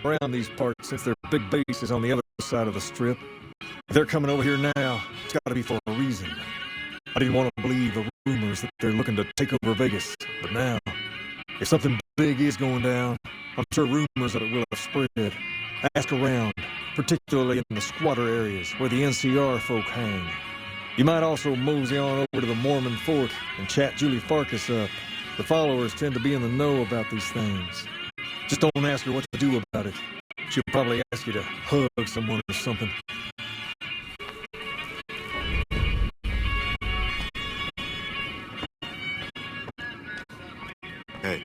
around these parts since their big base is on the other side of the strip. If they're coming over here now, it's gotta be for a reason. I didn't want to believe the rumors that they're looking to take over Vegas, but now, if something big is going down, I'm sure rumors of it will have spread. Ask around, particularly in the squatter areas where the NCR folk hang. You might also mosey on over to the Mormon Fort and chat Julie Farkas up. The followers tend to be in the know about these things. Just don't ask her what to do about it. She'll probably ask you to hug someone or something. Hey.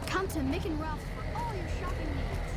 Come to Mick and Ralph's for all your shopping needs.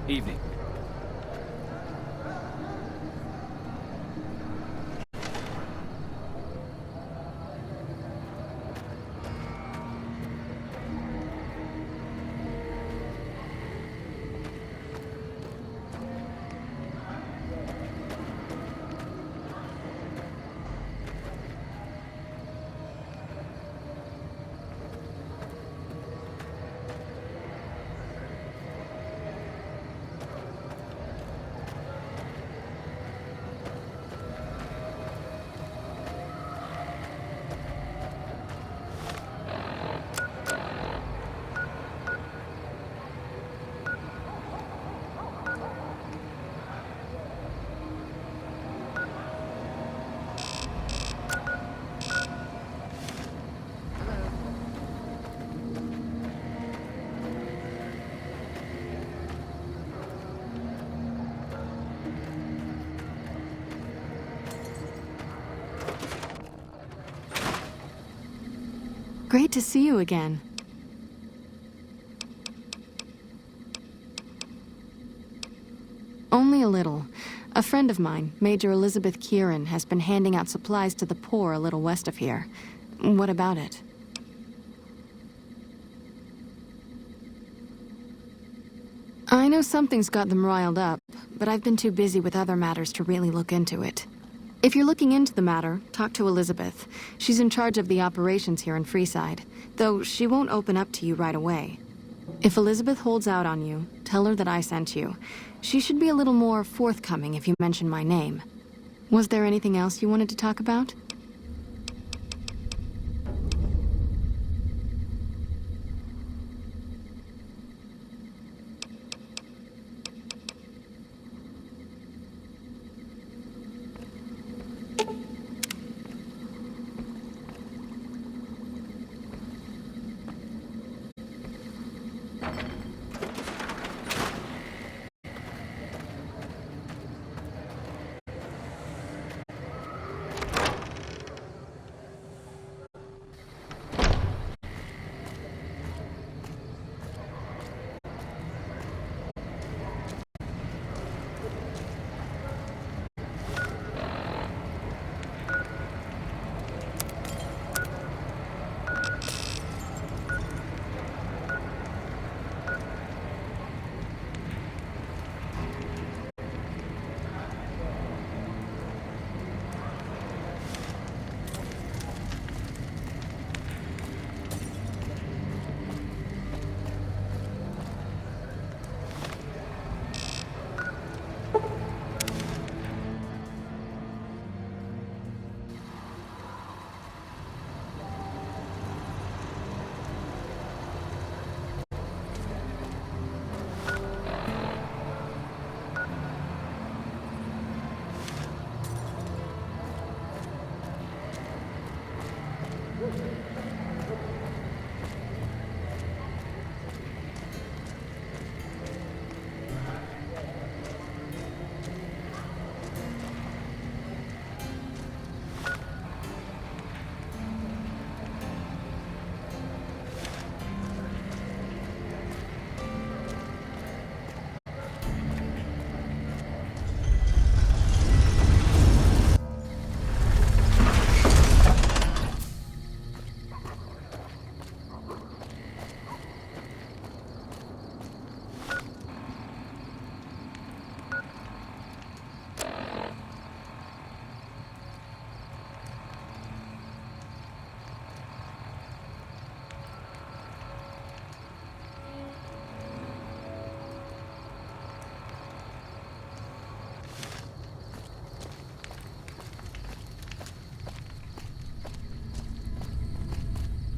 Evening. Great to see you again. Only a little. A friend of mine, Major Elizabeth Kieran, has been handing out supplies to the poor a little west of here. What about it? I know something's got them riled up, but I've been too busy with other matters to really look into it. If you're looking into the matter, talk to Elizabeth. She's in charge of the operations here in Freeside, though she won't open up to you right away. If Elizabeth holds out on you, tell her that I sent you. She should be a little more forthcoming if you mention my name. Was there anything else you wanted to talk about?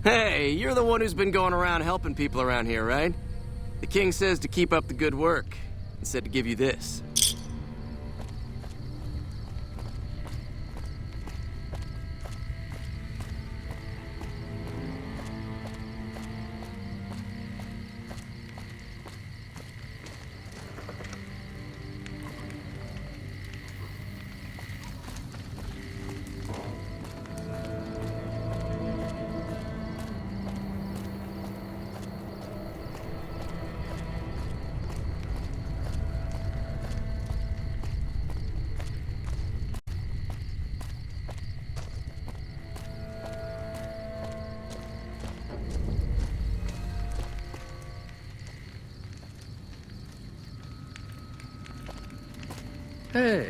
Hey, you're the one who's been going around helping people around here, right? The king says to keep up the good work, and said to give you this. Hey.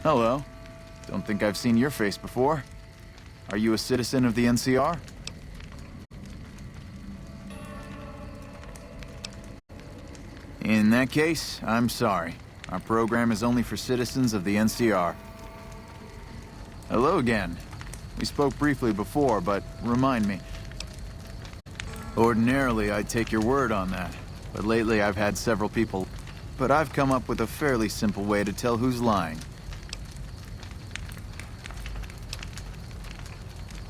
Hello. Don't think I've seen your face before. Are you a citizen of the NCR? In that case, I'm sorry. Our program is only for citizens of the NCR. Hello again. We spoke briefly before, but remind me. Ordinarily, I'd take your word on that, but lately I've had several people. But I've come up with a fairly simple way to tell who's lying.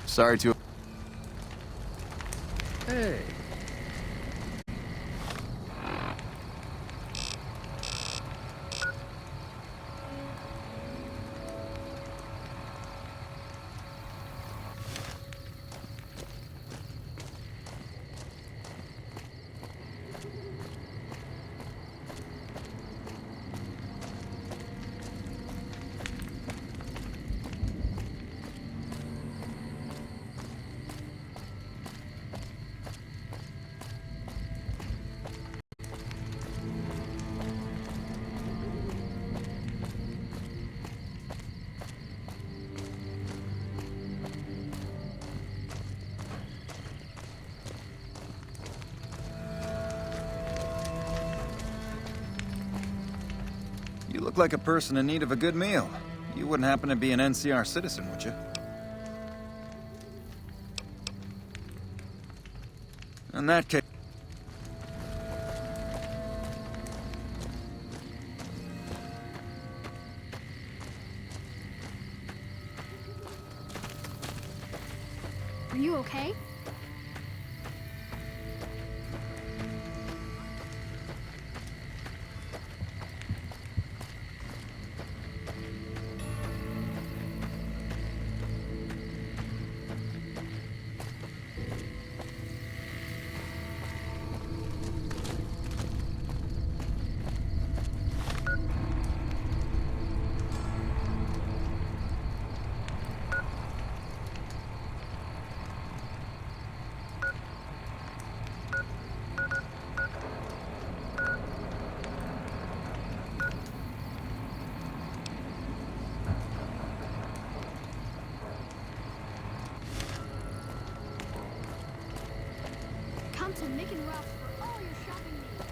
Sorry to... Hey. You look like a person in need of a good meal. You wouldn't happen to be an NCR citizen, would you? In that case... Are you okay? Come to Mick and Ralph's for all your shopping needs.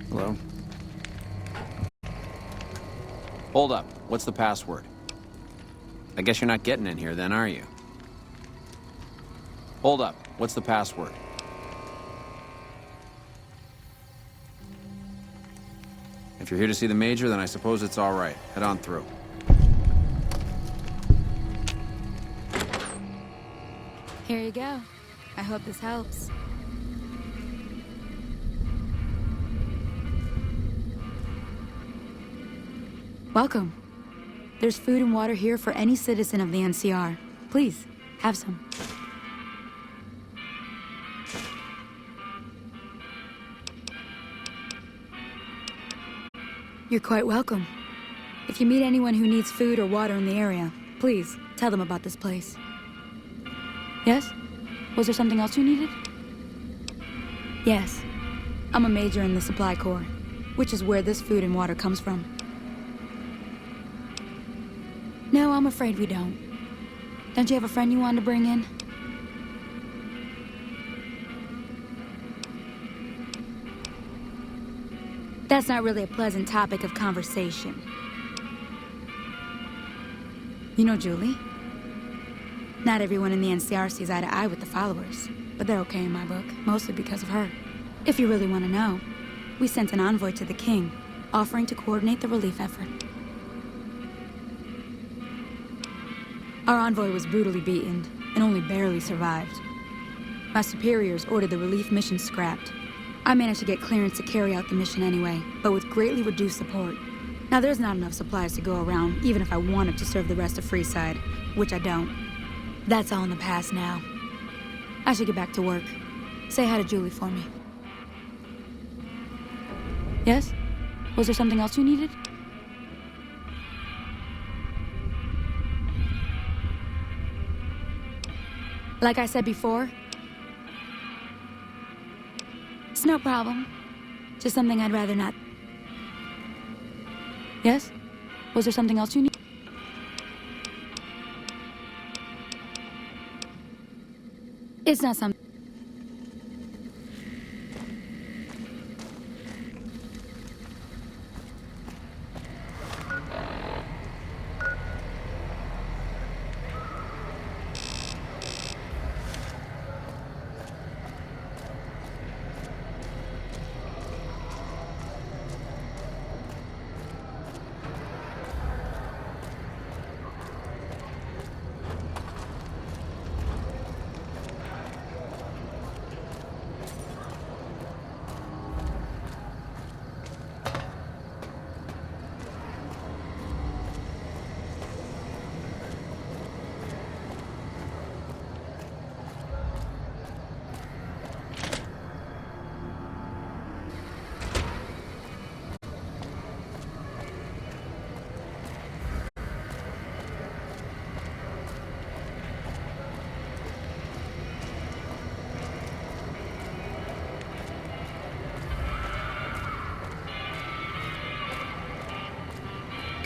Hello? Hold up. What's the password? I guess you're not getting in here then, are you? Hold up. What's the password? If you're here to see the Major, then I suppose it's all right. Head on through. Here you go. I hope this helps. Welcome. There's food and water here for any citizen of the NCR. Please, have some. You're quite welcome. If you meet anyone who needs food or water in the area, please tell them about this place. Yes? Was there something else you needed? Yes. I'm a major in the Supply Corps, which is where this food and water comes from. No, I'm afraid we don't. Don't you have a friend you wanted to bring in? That's not really a pleasant topic of conversation. You know Julie? Not everyone in the NCR sees eye to eye with the followers, but they're okay in my book, mostly because of her. If you really want to know, we sent an envoy to the king, offering to coordinate the relief effort. Our envoy was brutally beaten and only barely survived. My superiors ordered the relief mission scrapped. I managed to get clearance to carry out the mission anyway, but with greatly reduced support. Now there's not enough supplies to go around, even if I wanted to serve the rest of Freeside, which I don't. That's all in the past now. I should get back to work. Say hi to Julie for me. Yes? Was there something else you needed? Like I said before, it's no problem. Just something I'd rather not. Yes? Was there something else you need? It's not something.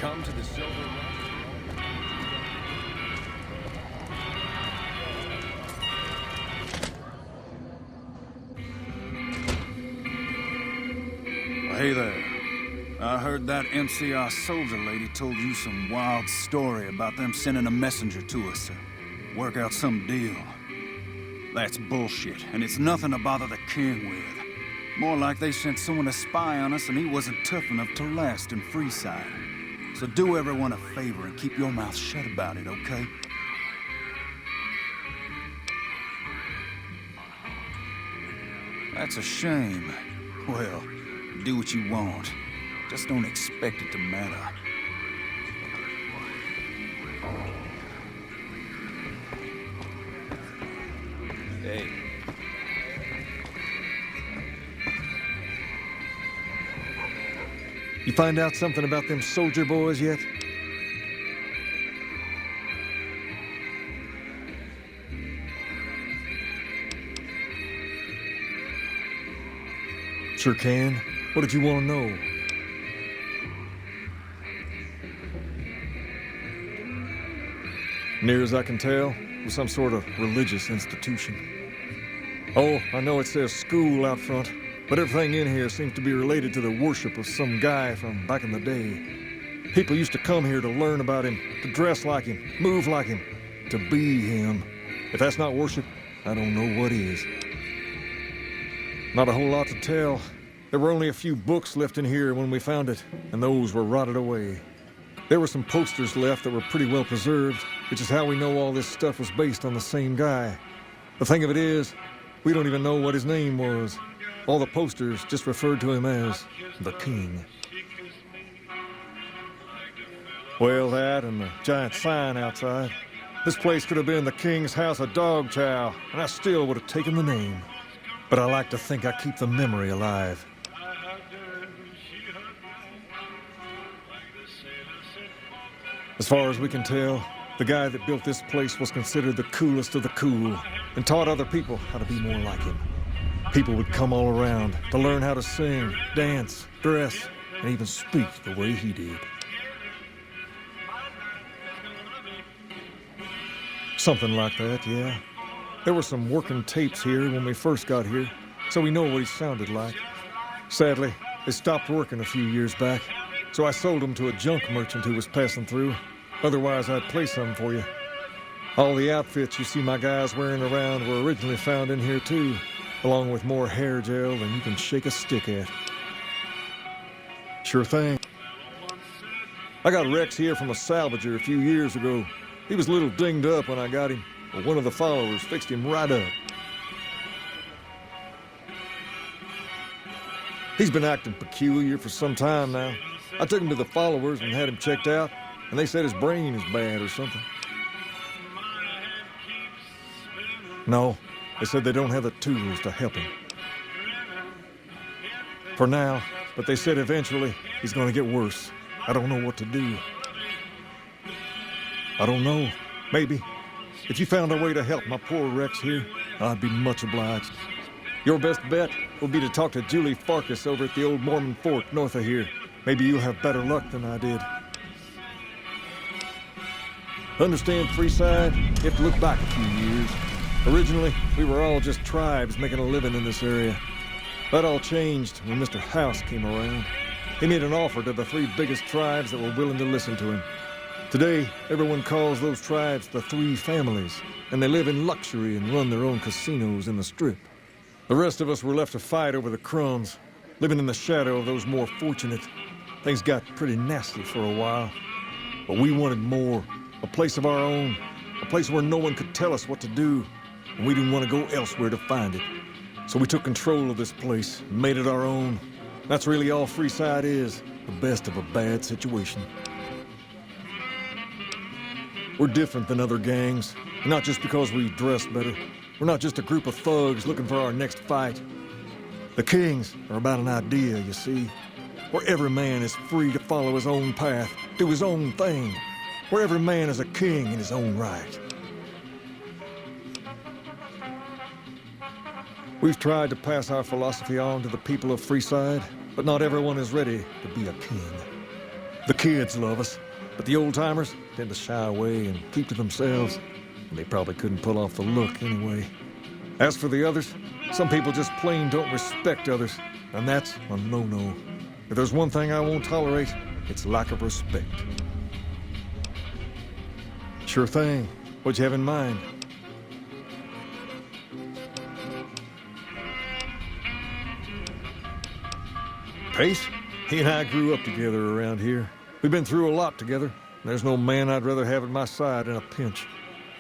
Come to the Silver Rock. Hey there. I heard that NCR soldier lady told you some wild story about them sending a messenger to us to work out some deal. That's bullshit, and it's nothing to bother the king with. More like they sent someone to spy on us and he wasn't tough enough to last in Freeside. So do everyone a favor and keep your mouth shut about it, okay? That's a shame. Well, do what you want. Just don't expect it to matter. Hey. You find out something about them soldier boys yet? Sure can. What did you want to know? Near as I can tell, it was some sort of religious institution. Oh, I know it says school out front, but everything in here seems to be related to the worship of some guy from back in the day. People used to come here to learn about him, to dress like him, move like him, to be him. If that's not worship, I don't know what is. Not a whole lot to tell. There were only a few books left in here when we found it, and those were rotted away. There were some posters left that were pretty well preserved, which is how we know all this stuff was based on the same guy. The thing of it is, we don't even know what his name was. All the posters just referred to him as the King. Well, that and the giant sign outside. This place could have been the King's House of Dog Chow, and I still would have taken the name. But I like to think I keep the memory alive. As far as we can tell, the guy that built this place was considered the coolest of the cool and taught other people how to be more like him. People would come all around to learn how to sing, dance, dress, and even speak the way he did. Something like that, yeah. There were some working tapes here when we first got here, so we know what he sounded like. Sadly, they stopped working a few years back, so I sold them to a junk merchant who was passing through. Otherwise, I'd play some for you. All the outfits you see my guys wearing around were originally found in here too, along with more hair gel than you can shake a stick at. Sure thing. I got Rex here from a salvager a few years ago. He was a little dinged up when I got him, but one of the followers fixed him right up. He's been acting peculiar for some time now. I took him to the followers and had him checked out, and they said his brain is bad or something. No, they said they don't have the tools to help him. For now, but they said eventually he's going to get worse. I don't know what to do. I don't know. Maybe. If you found a way to help my poor Rex here, I'd be much obliged. Your best bet will be to talk to Julie Farkas over at the old Mormon fort north of here. Maybe you'll have better luck than I did. Understand, Freeside? You have to look back a few years. Originally, we were all just tribes making a living in this area. That all changed when Mr. House came around. He made an offer to the 3 biggest tribes that were willing to listen to him. Today, everyone calls those tribes the 3 families, and they live in luxury and run their own casinos in the Strip. The rest of us were left to fight over the crumbs, living in the shadow of those more fortunate. Things got pretty nasty for a while, but we wanted more, a place of our own, a place where no one could tell us what to do, and we didn't want to go elsewhere to find it. So we took control of this place and made it our own. That's really all Freeside is, the best of a bad situation. We're different than other gangs, not just because we dress better. We're not just a group of thugs looking for our next fight. The Kings are about an idea, you see, where every man is free to follow his own path, do his own thing, where every man is a king in his own right. We've tried to pass our philosophy on to the people of Freeside, but not everyone is ready to be a king. The kids love us, but the old-timers tend to shy away and keep to themselves, and they probably couldn't pull off the look anyway. As for the others, some people just plain don't respect others, and that's a no-no. If there's one thing I won't tolerate, it's lack of respect. Sure thing. What'd you have in mind? Pace? He and I grew up together around here. We've been through a lot together. There's no man I'd rather have at my side in a pinch.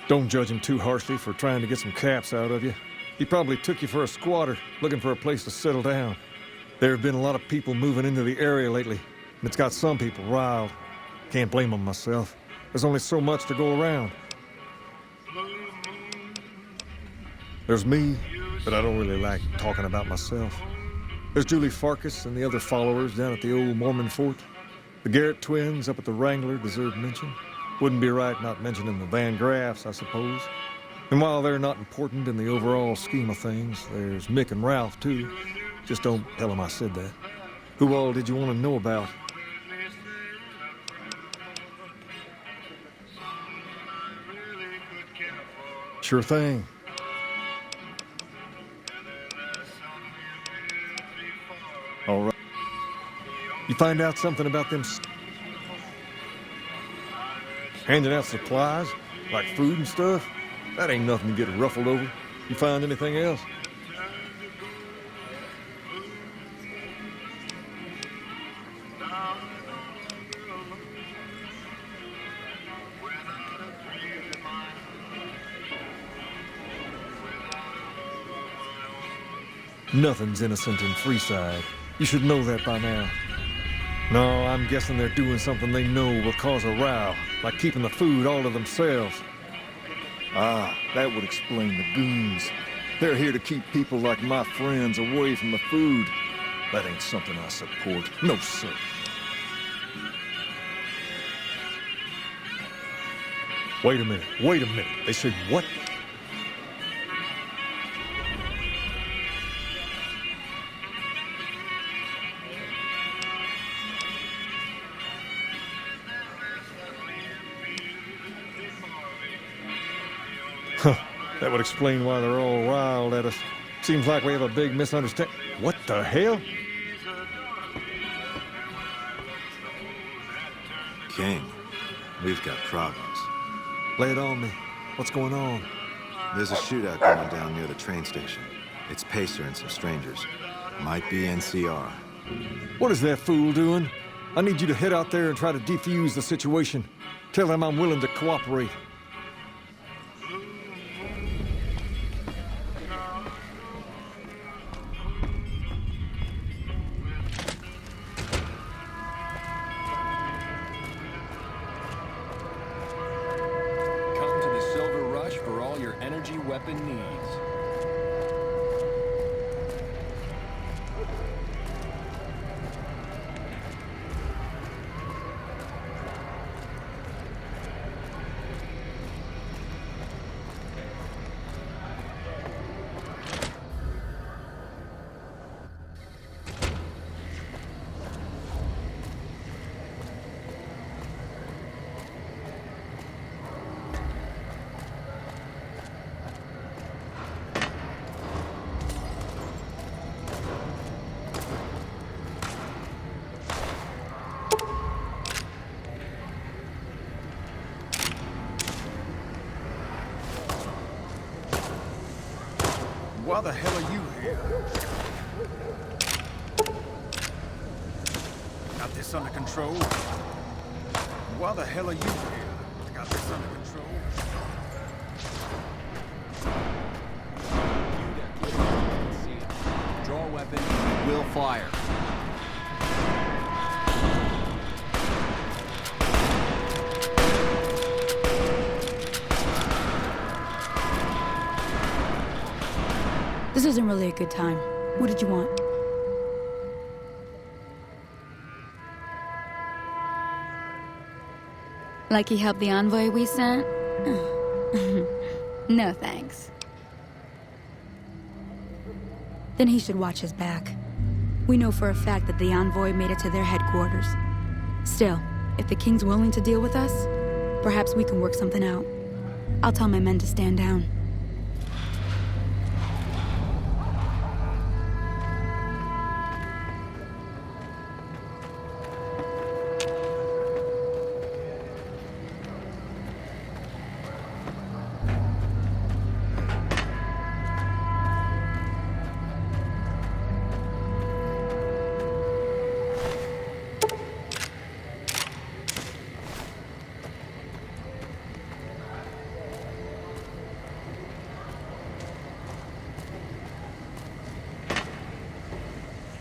Don't judge him too harshly for trying to get some caps out of you. He probably took you for a squatter, looking for a place to settle down. There have been a lot of people moving into the area lately, and it's got some people riled. Can't blame them myself. There's only so much to go around. There's me, but I don't really like talking about myself. There's Julie Farkas and the other followers down at the old Mormon fort. The Garrett twins up at the Wrangler deserve mention. Wouldn't be right not mentioning the Van Graffs, I suppose. And while they're not important in the overall scheme of things, there's Mick and Ralph, too. Just don't tell them I said that. Who all did you want to know about? Sure thing. All right. You find out something about them handing out supplies, like food and stuff? That ain't nothing to get ruffled over. You find anything else? Nothing's innocent in Freeside. You should know that by now. No, I'm guessing they're doing something they know will cause a row, like keeping the food all to themselves. Ah, that would explain the goons. They're here to keep people like my friends away from the food. That ain't something I support. No, sir. Wait a minute. They said what? Huh, that would explain why they're all riled at us. Seems like we have a big misunderstanding. What the hell? King, we've got problems. Lay it on me. What's going on? There's a shootout going down near the train station. It's Pacer and some strangers. Might be NCR. What is that fool doing? I need you to head out there and try to defuse the situation. Tell them I'm willing to cooperate. Come to the Silver Rush for all your energy weapon needs. Why the hell are you here? Got this under control? Why the hell are you here? Got this under control? Draw a weapon, and we'll fire. This isn't really a good time. What did you want? Like he helped the envoy we sent? No thanks. Then he should watch his back. We know for a fact that the envoy made it to their headquarters. Still, if the king's willing to deal with us, perhaps we can work something out. I'll tell my men to stand down.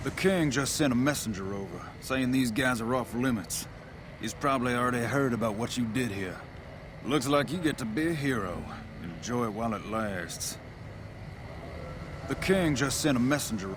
The king just sent a messenger over, saying these guys are off limits. He's probably already heard about what you did here. Looks like you get to be a hero. Enjoy it while it lasts. The king just sent a messenger.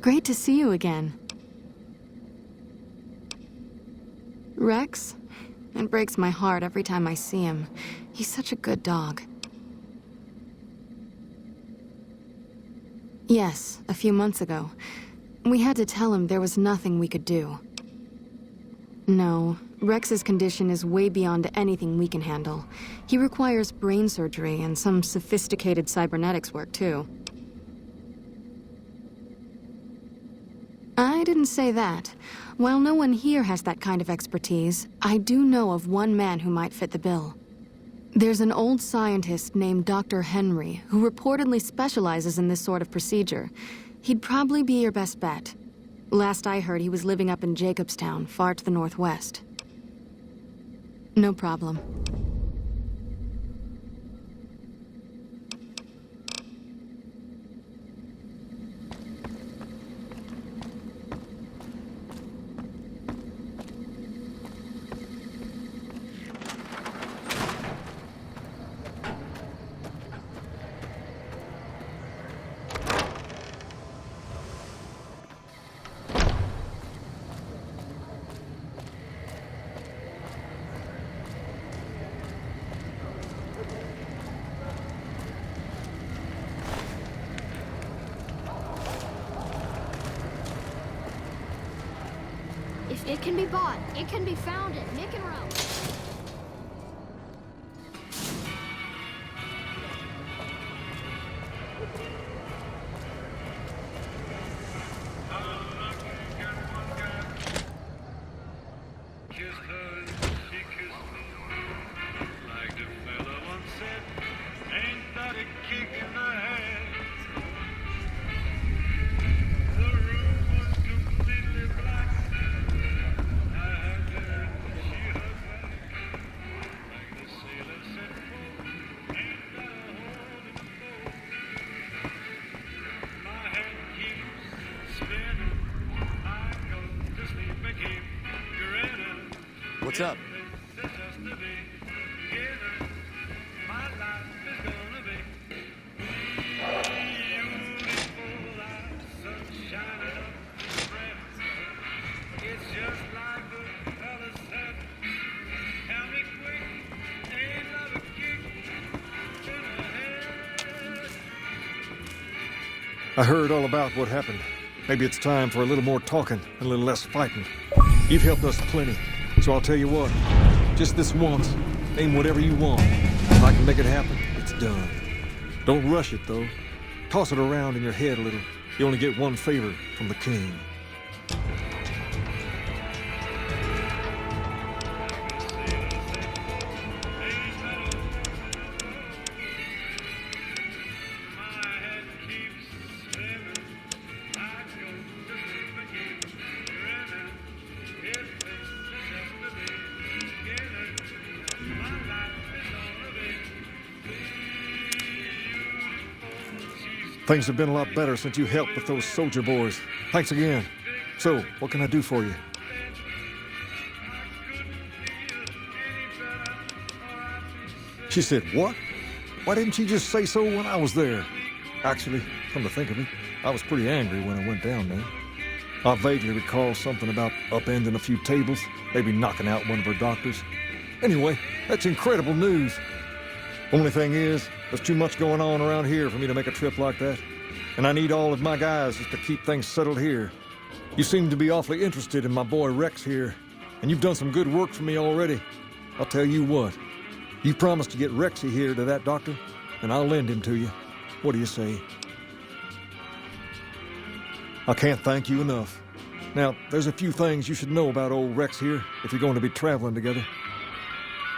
Great to see you again. Rex? It breaks my heart every time I see him. He's such a good dog. Yes, a few months ago. We had to tell him there was nothing we could do. No, Rex's condition is way beyond anything we can handle. He requires brain surgery and some sophisticated cybernetics work, too. I didn't say that. While no one here has that kind of expertise, I do know of one man who might fit the bill. There's an old scientist named Dr. Henry who reportedly specializes in this sort of procedure. He'd probably be your best bet. Last I heard, he was living up in Jacobstown, far to the northwest. No problem. If it can be bought, it can be found at Nick and Ralph. What's up? I heard all about what happened. Maybe it's time for a little more talking and a little less fighting. You've helped us plenty, so I'll tell you what. Just this once, name whatever you want. If I can make it happen, it's done. Don't rush it, though. Toss it around in your head a little. You only get one favor from the king. Things have been a lot better since you helped with those soldier boys. Thanks again. So, what can I do for you? She said, what? Why didn't she just say so when I was there? Actually, come to think of it, I was pretty angry when I went down there. I vaguely recall something about upending a few tables, maybe knocking out one of her doctors. Anyway, that's incredible news. Only thing is, there's too much going on around here for me to make a trip like that. And I need all of my guys just to keep things settled here. You seem to be awfully interested in my boy Rex here, and you've done some good work for me already. I'll tell you what, you promised to get Rexy here to that doctor, and I'll lend him to you. What do you say? I can't thank you enough. Now, there's a few things you should know about old Rex here if you're going to be traveling together.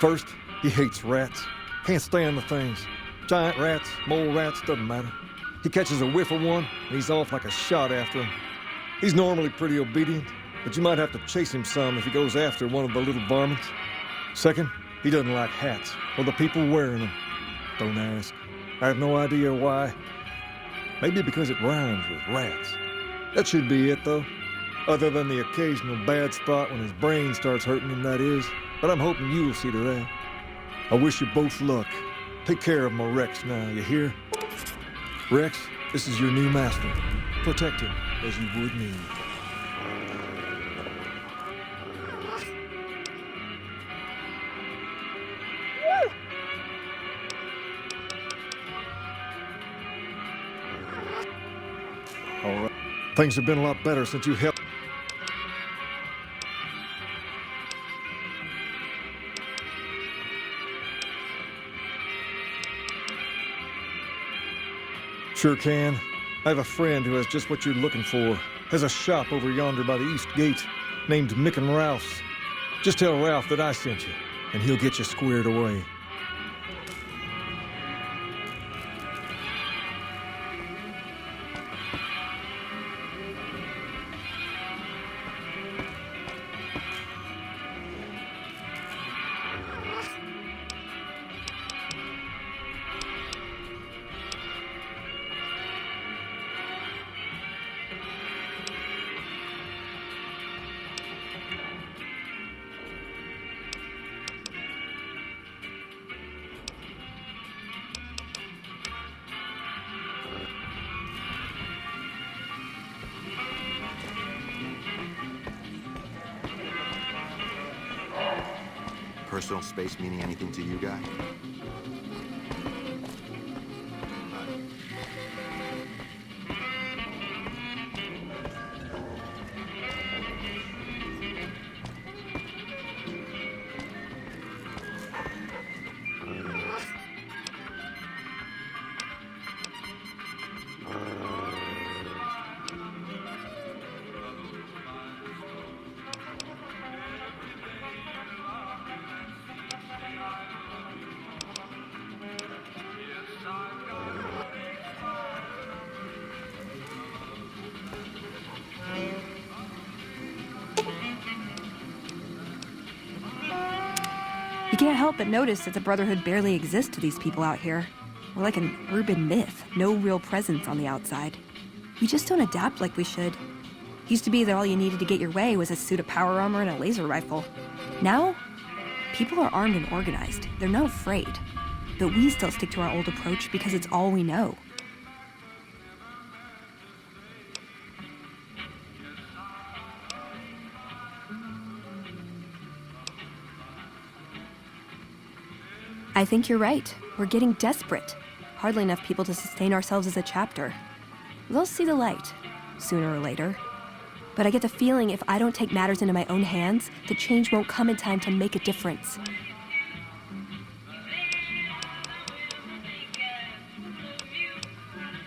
First, he hates rats. Can't stand the things. Giant rats, mole rats, doesn't matter. He catches a whiff of one, and he's off like a shot after him. He's normally pretty obedient, but you might have to chase him some if he goes after one of the little varmints. Second, he doesn't like hats, or the people wearing them. Don't ask. I have no idea why. Maybe because it rhymes with rats. That should be it, though. Other than the occasional bad spot when his brain starts hurting him, that is. But I'm hoping you'll see to that. I wish you both luck. Take care of my Rex now, you hear? Rex, this is your new master. Protect him. as you would me. All right. Things have been a lot better since you helped. Sure can. I have a friend who has just what you're looking for. Has a shop over yonder by the east gate, named Mick and Ralph's. Just tell Ralph that I sent you, and he'll get you squared away. Personal space meaning anything to you, guy? You can't help but notice that the Brotherhood barely exists to these people out here. We're like an urban myth, no real presence on the outside. We just don't adapt like we should. Used to be that all you needed to get your way was a suit of power armor and a laser rifle. Now, people are armed and organized. They're not afraid. But we still stick to our old approach because it's all we know. I think you're right. We're getting desperate. Hardly enough people to sustain ourselves as a chapter. We'll see the light, sooner or later. But I get the feeling if I don't take matters into my own hands, the change won't come in time to make a difference.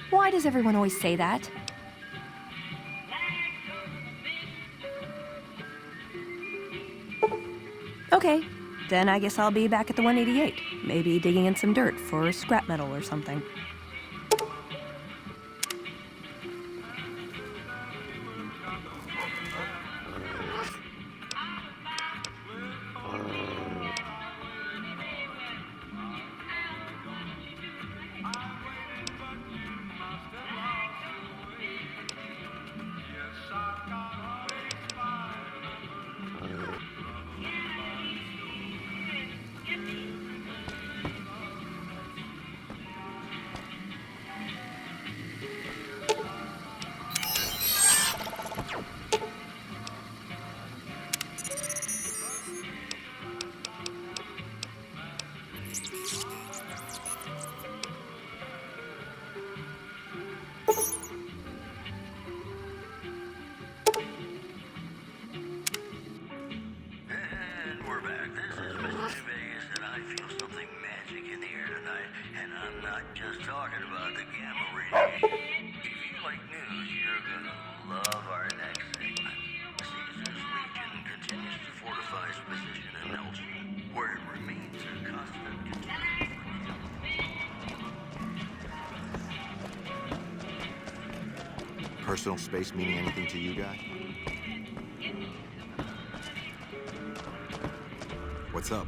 Why does everyone always say that? Okay. Then I guess I'll be back at the 188. Maybe digging in some dirt for scrap metal or something. Personal space meaning anything to you, guy? What's up?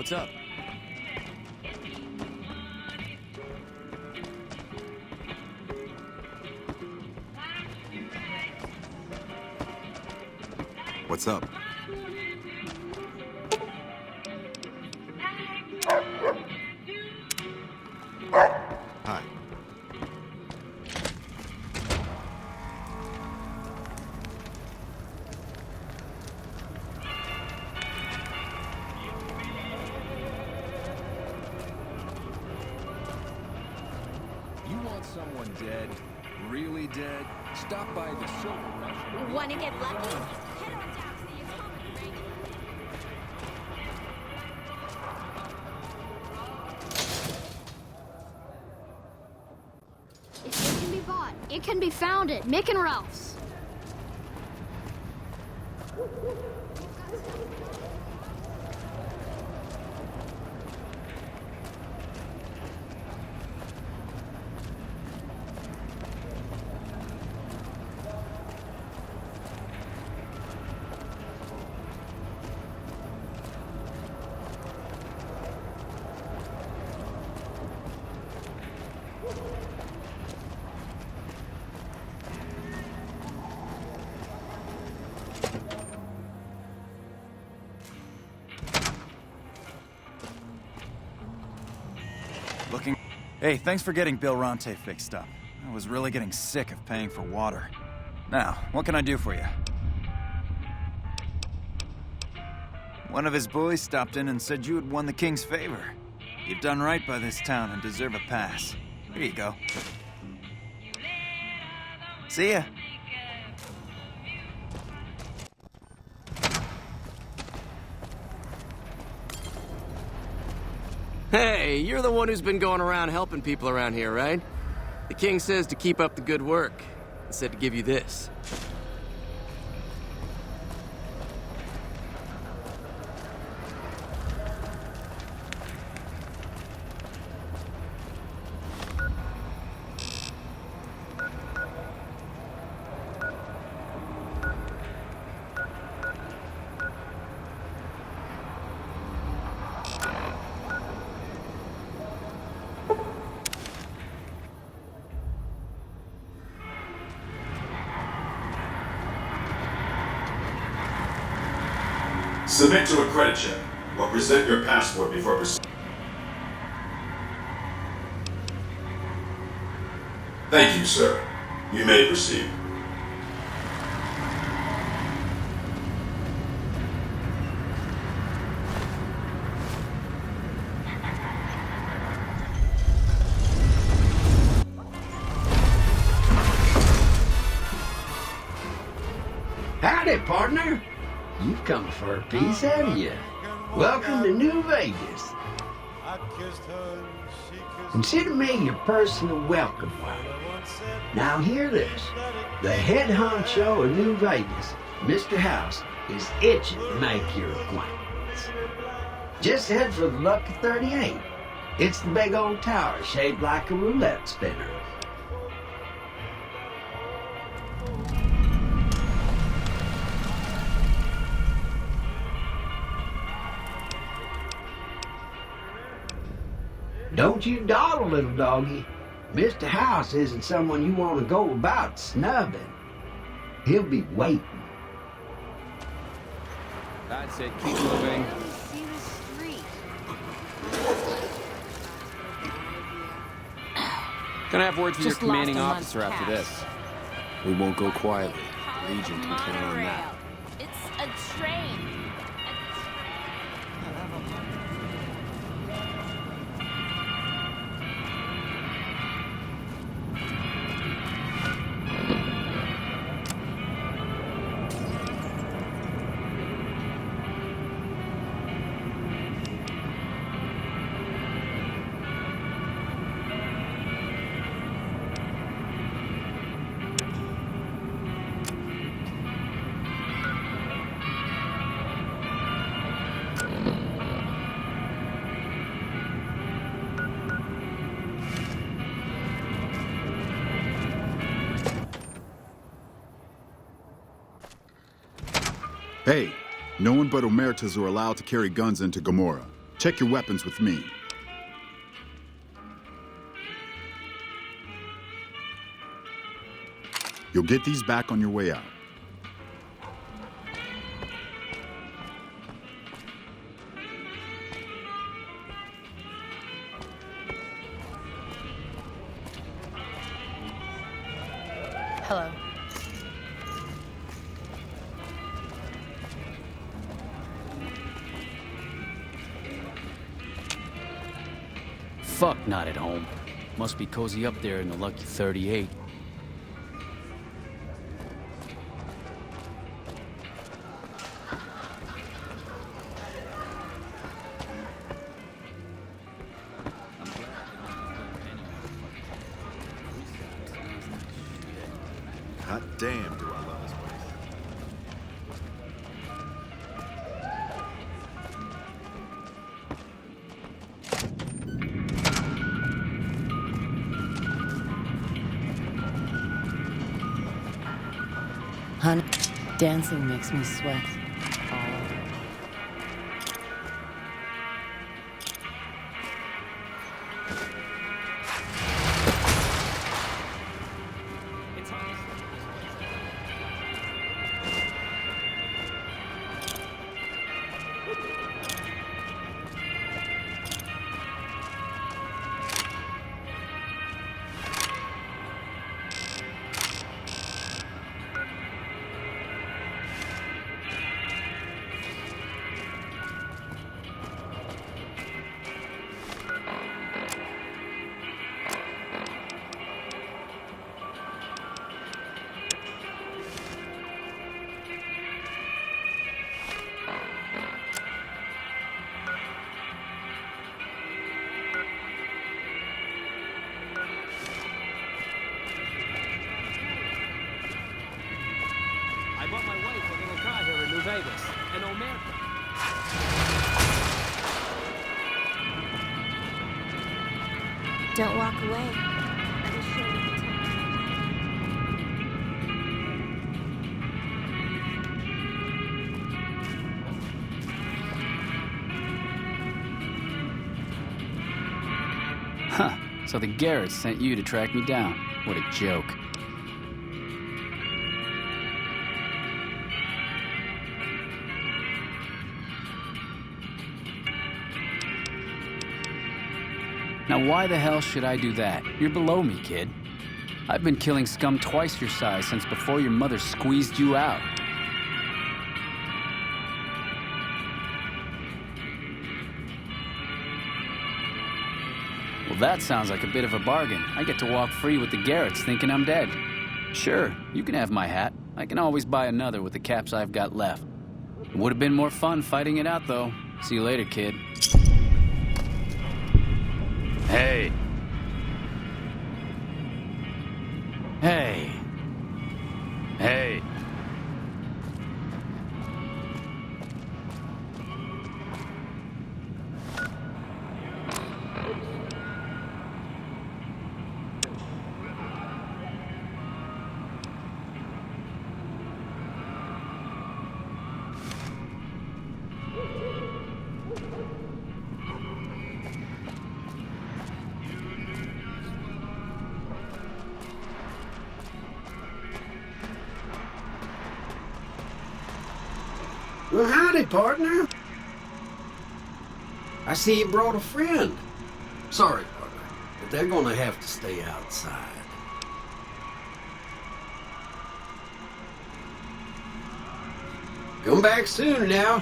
What's up? What's up? Hi. You want someone dead? Really dead? Stop by the Silver Rush. Want to get lucky? Head on down to the atomic ring. If it can be bought, it can be found at Mick and Ralph's. Looking... Hey, thanks for getting Bill Ronte fixed up. I was really getting sick of paying for water. Now, what can I do for you? One of his boys stopped in and said you had won the King's favor. You've done right by this town and deserve a pass. Here you go. See ya. Hey, you're the one who's been going around helping people around here, right? The king says to keep up the good work. He said to give you this. Submit to a credit check, or present your passport before proceeding. Thank you, sir. You may proceed. Howdy, partner. You've come for a piece, haven't you? Welcome to New Vegas. Consider me your personal welcome wagon. Now hear this. The head honcho of New Vegas, Mr. House, is itching to make your acquaintance. Just head for the Lucky 38. It's the big old tower shaped like a roulette spinner. Don't you dawdle, little doggy. Mr. House isn't someone you want to go about snubbing. He'll be waiting. That's it. Keep moving. Gonna have words with your commanding officer after this. We won't go quietly. Legion can count on that. It's a train. Hey, no one but Omertas are allowed to carry guns into Gomorrah. Check your weapons with me. You'll get these back on your way out. Hello. Fuck, not at home. Must be cozy up there in the Lucky 38. Hot damn, do I love this place. Honey, dancing makes me sweat. I bought my wife a little car here in New Vegas, an Omerta. Don't walk away. I will show you the time. Huh. So the Garretts sent you to track me down. What a joke. Now why the hell should I do that? You're below me, kid. I've been killing scum twice your size since before your mother squeezed you out. Well, that sounds like a bit of a bargain. I get to walk free with the Garretts thinking I'm dead. Sure, you can have my hat. I can always buy another with the caps I've got left. It would have been more fun fighting it out, though. See you later, kid. Hey. Hey. Hey. Well, howdy, partner. I see you brought a friend. Sorry, partner, but they're gonna have to stay outside. Come back soon now.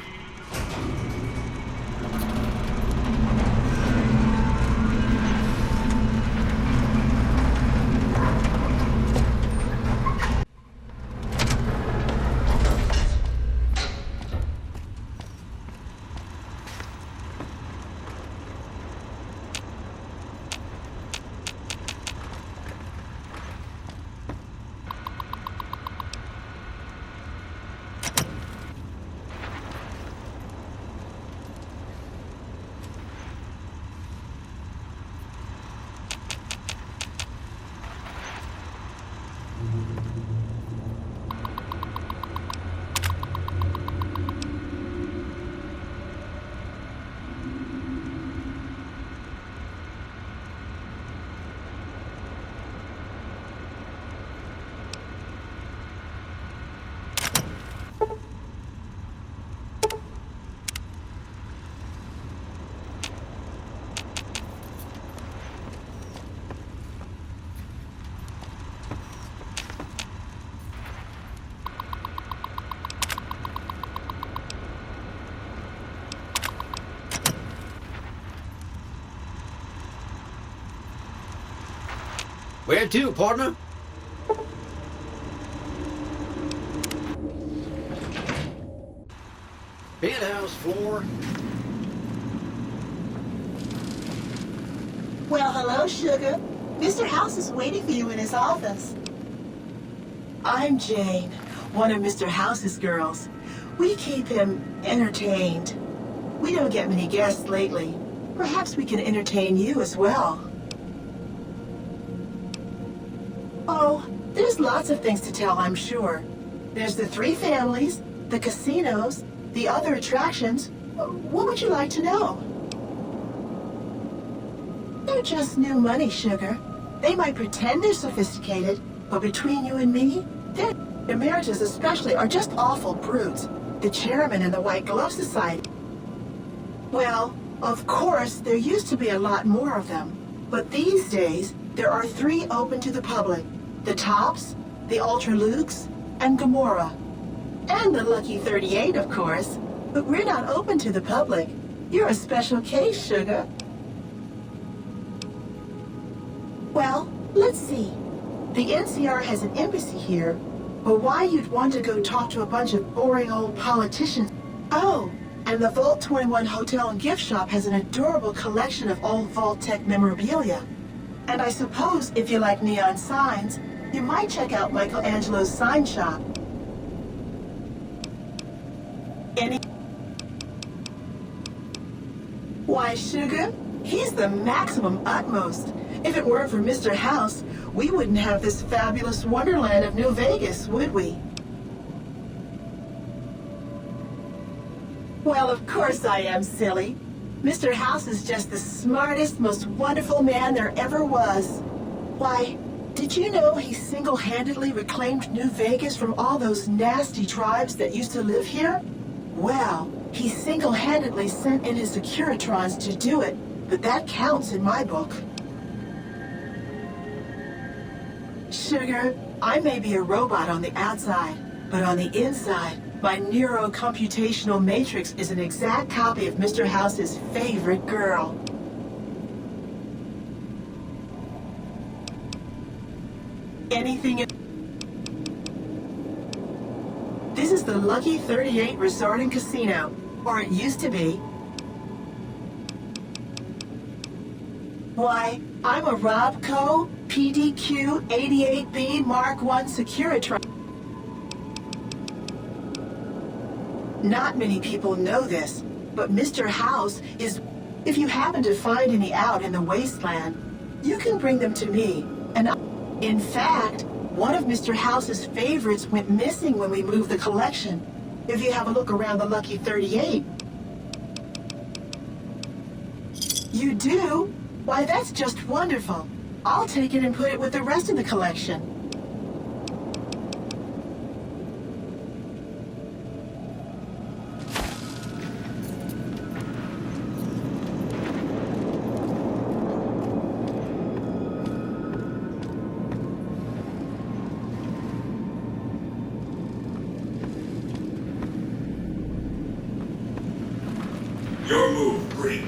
Where to, partner? Penthouse floor. Well, hello, Sugar. Mr. House is waiting for you in his office. I'm Jane, one of Mr. House's girls. We keep him entertained. We don't get many guests lately. Perhaps we can entertain you as well. Oh, there's lots of things to tell, I'm sure. There's the 3 families, the casinos, the other attractions. What would you like to know? They're just new money, Sugar. They might pretend they're sophisticated, but between you and me, their emeritus especially are just awful brutes. The chairman in the White Glove Society. Well, of course, there used to be a lot more of them. But these days, there are 3 open to the public. The Tops, the Ultra Lukes, and Gamora. And the Lucky 38, of course. But we're not open to the public. You're a special case, Sugar. Well, let's see. The NCR has an embassy here, but why you'd want to go talk to a bunch of boring old politicians? Oh, and the Vault 21 Hotel and Gift Shop has an adorable collection of old Vault-Tec memorabilia. And I suppose if you like neon signs, you might check out Michelangelo's sign shop. Why, Sugar, he's the maximum utmost. If it weren't for Mr. House, we wouldn't have this fabulous wonderland of New Vegas, would we? Well, of course I am, silly. Mr. House is just the smartest, most wonderful man there ever was. Why, did you know he single-handedly reclaimed New Vegas from all those nasty tribes that used to live here? Well, he single-handedly sent in his Securitrons to do it, but that counts in my book. Sugar, I may be a robot on the outside, but on the inside, my neurocomputational matrix is an exact copy of Mr. House's favorite girl. Anything... This is the Lucky 38 Resort and Casino, or it used to be. Why, I'm a Robco PDQ 88B Mark I Securitron. Not many people know this, but Mr. House is... If you happen to find any out in the wasteland, you can bring them to me. And in fact, one of Mr. House's favorites went missing when we moved the collection. If you have a look around the Lucky 38. You do? Why, that's just wonderful. I'll take it and put it with the rest of the collection. Your move, Green.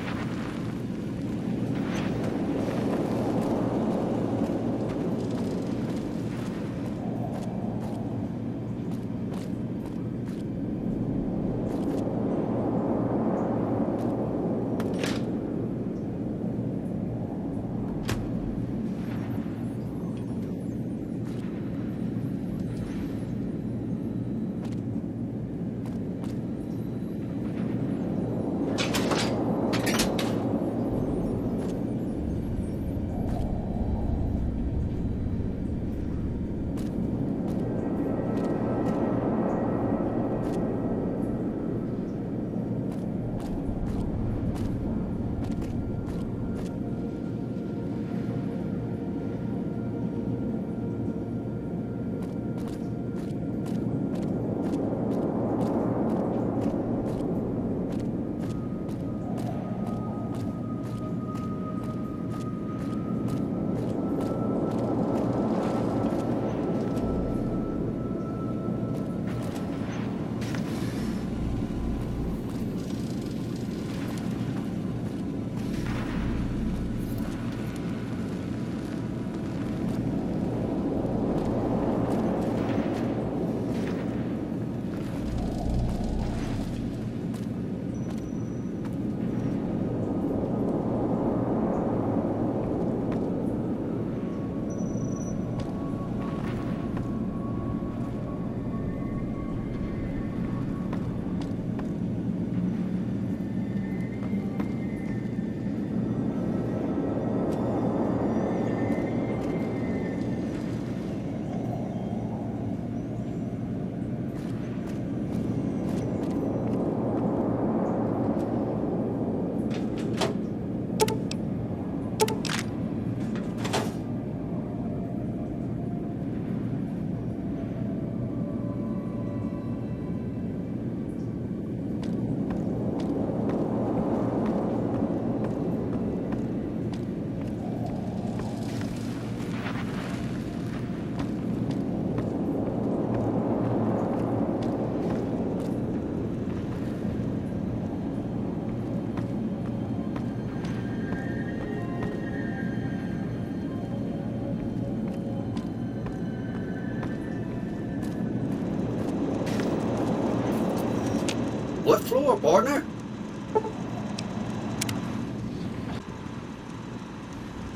floor, partner.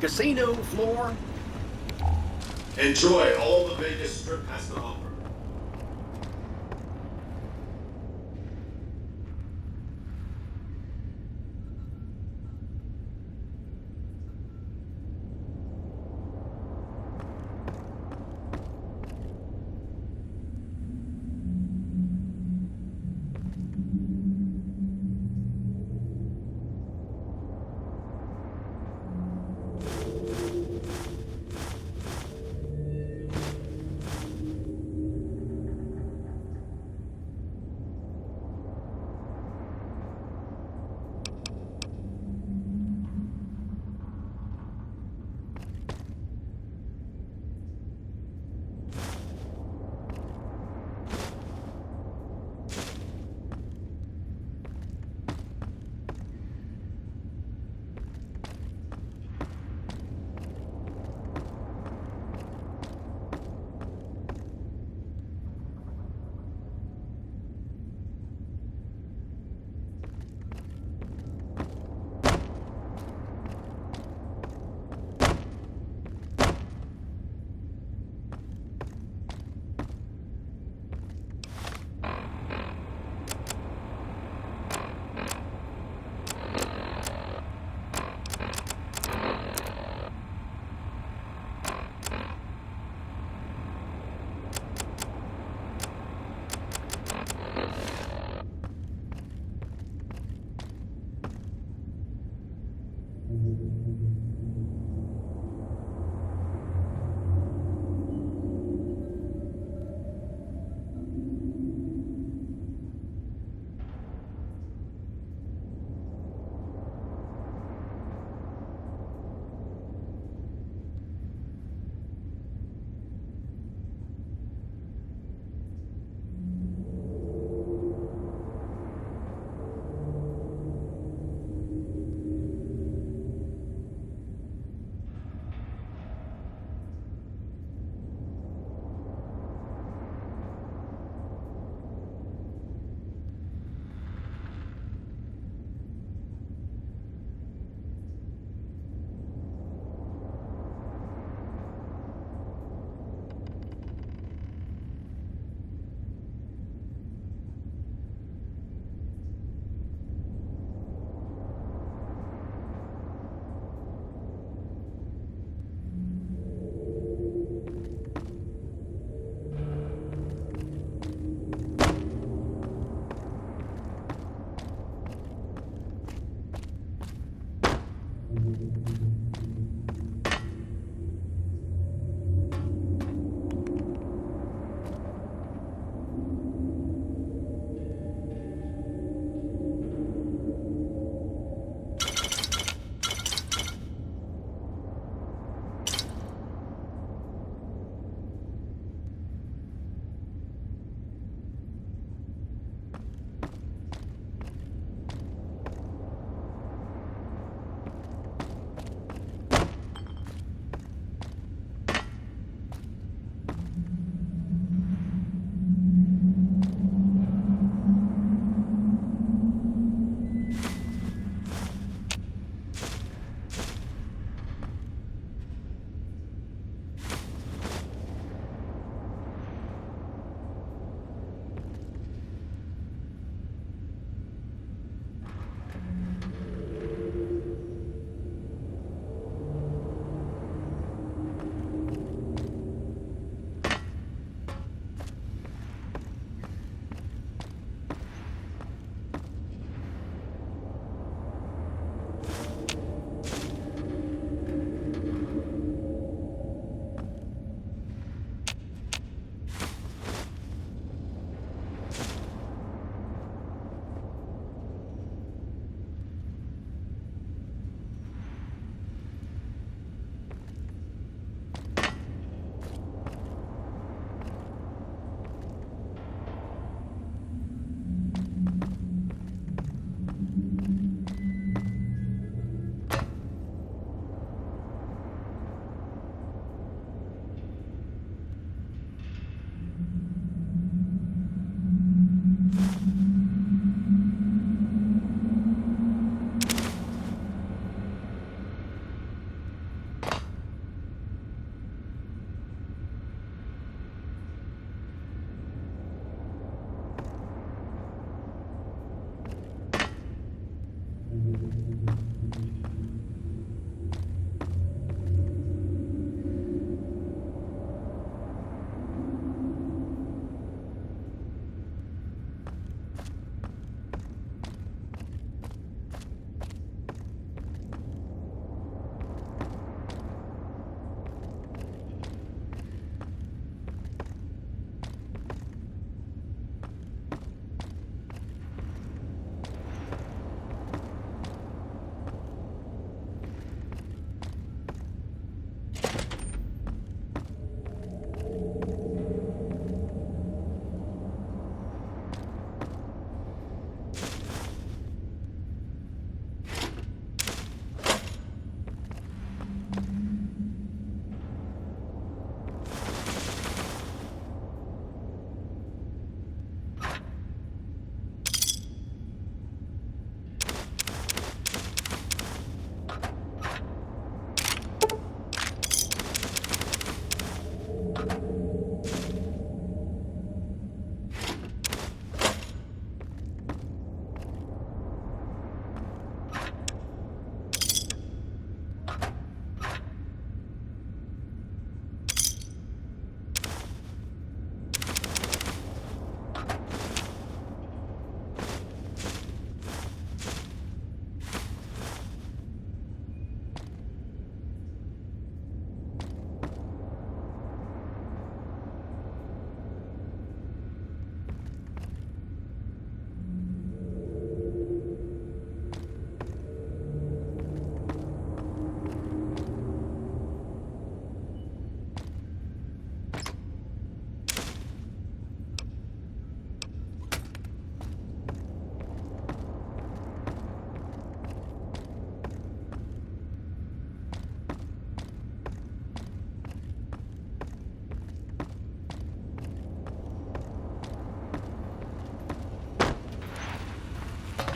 Casino floor. Enjoy all the Vegas Strip has to offer.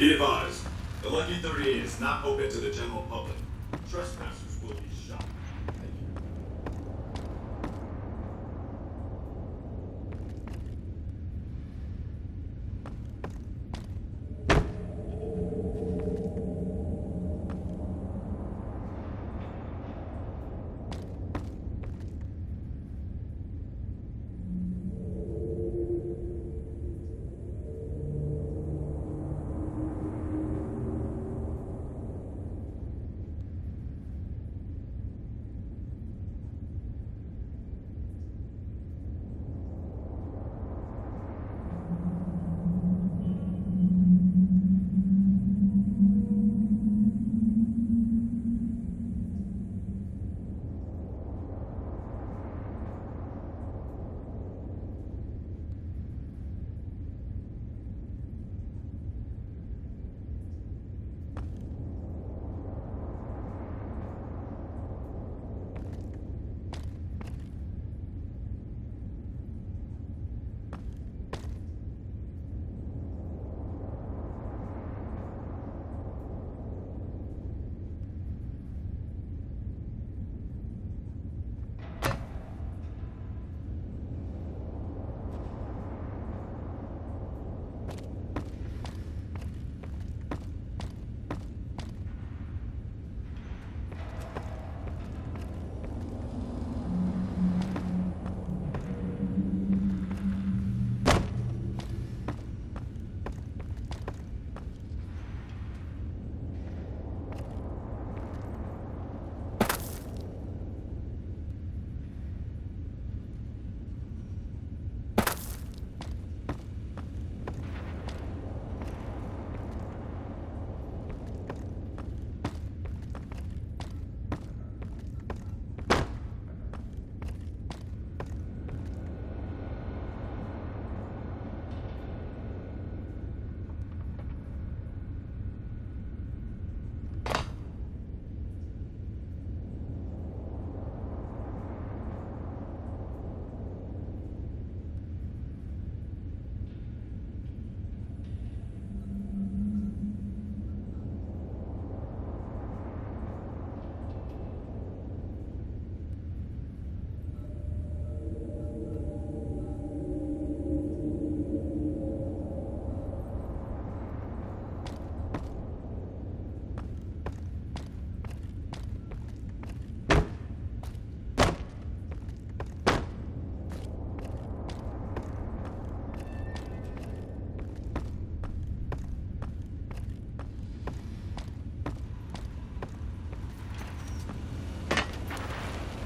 Be advised, the Lucky 38 is not open to the general public. Trespassers will be shot.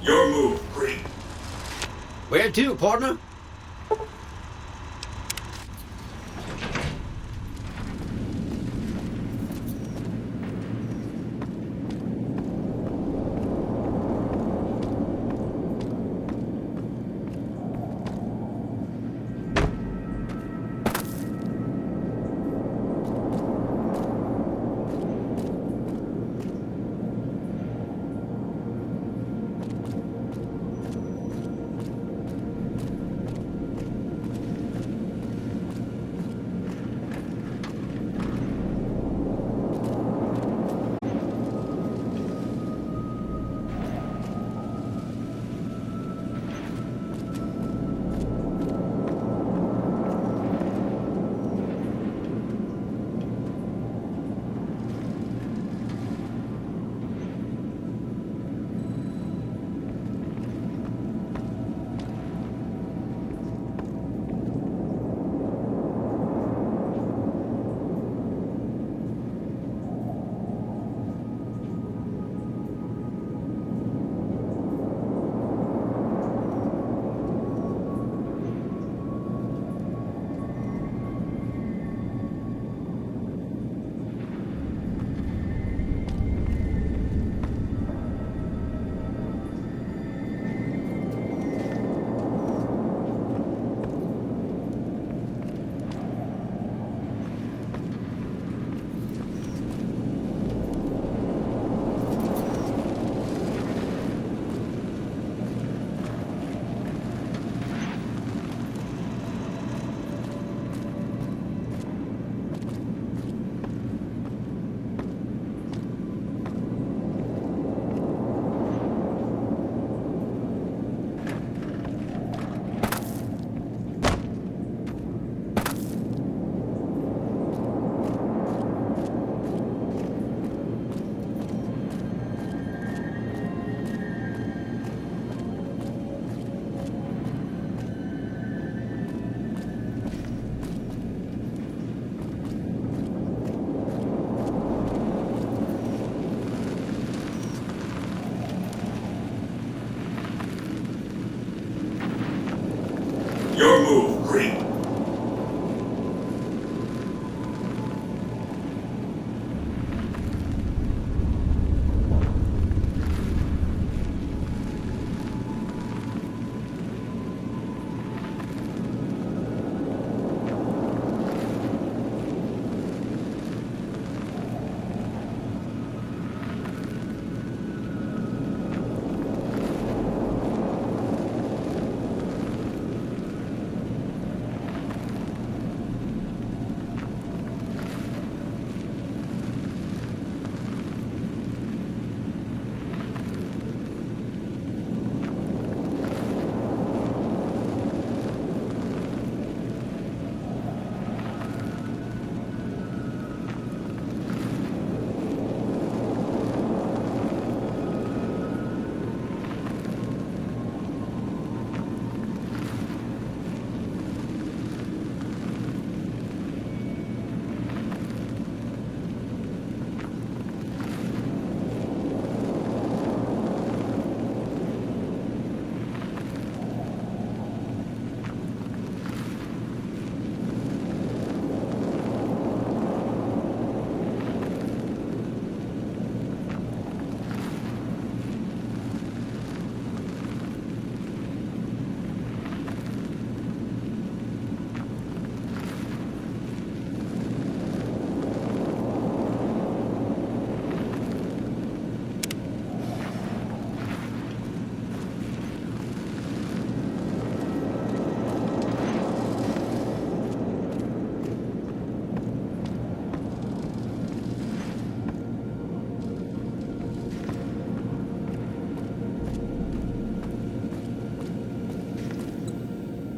Your move, Green. Where to, partner?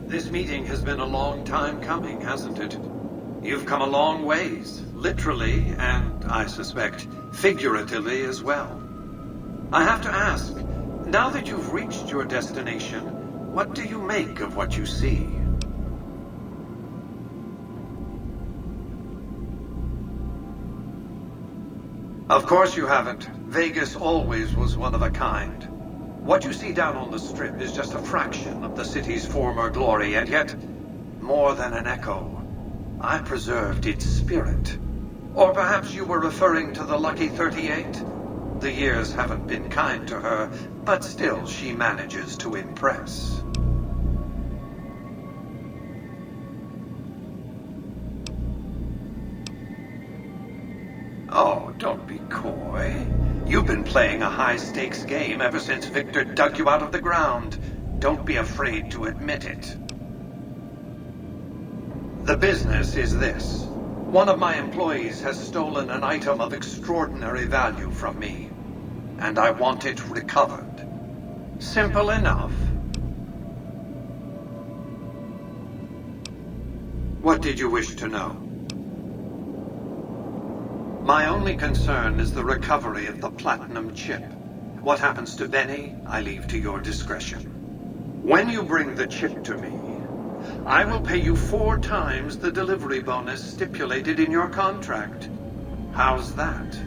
This meeting has been a long time coming, hasn't it? You've come a long ways, literally, and I suspect figuratively as well. I have to ask, now that you've reached your destination, what do you make of what you see? Of course you haven't. Vegas always was one of a kind. What you see down on the Strip is just a fraction of the city's former glory, and yet, more than an echo, I preserved its spirit. Or perhaps you were referring to the Lucky 38? The years haven't been kind to her, but still she manages to impress. Oh, don't be coy. You've been playing a high-stakes game ever since Victor dug you out of the ground. Don't be afraid to admit it. The business is this. One of my employees has stolen an item of extraordinary value from me, and I want it recovered. Simple enough. What did you wish to know? My only concern is the recovery of the platinum chip. What happens to Benny, I leave to your discretion. When you bring the chip to me, I will pay you 4 times the delivery bonus stipulated in your contract. How's that?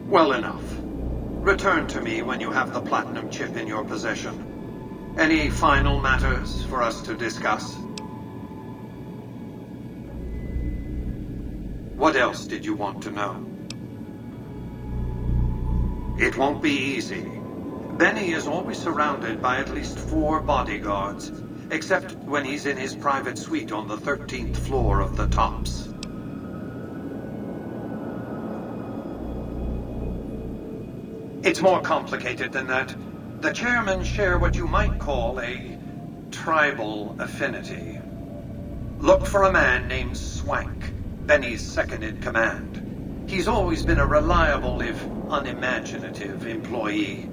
Well enough. Return to me when you have the platinum chip in your possession. Any final matters for us to discuss? What else did you want to know? It won't be easy. Benny is always surrounded by at least 4 bodyguards, except when he's in his private suite on the 13th floor of the Tops. It's more complicated than that. The chairmen share what you might call a tribal affinity. Look for a man named Swank, Benny's second-in-command. He's always been a reliable, if unimaginative, employee.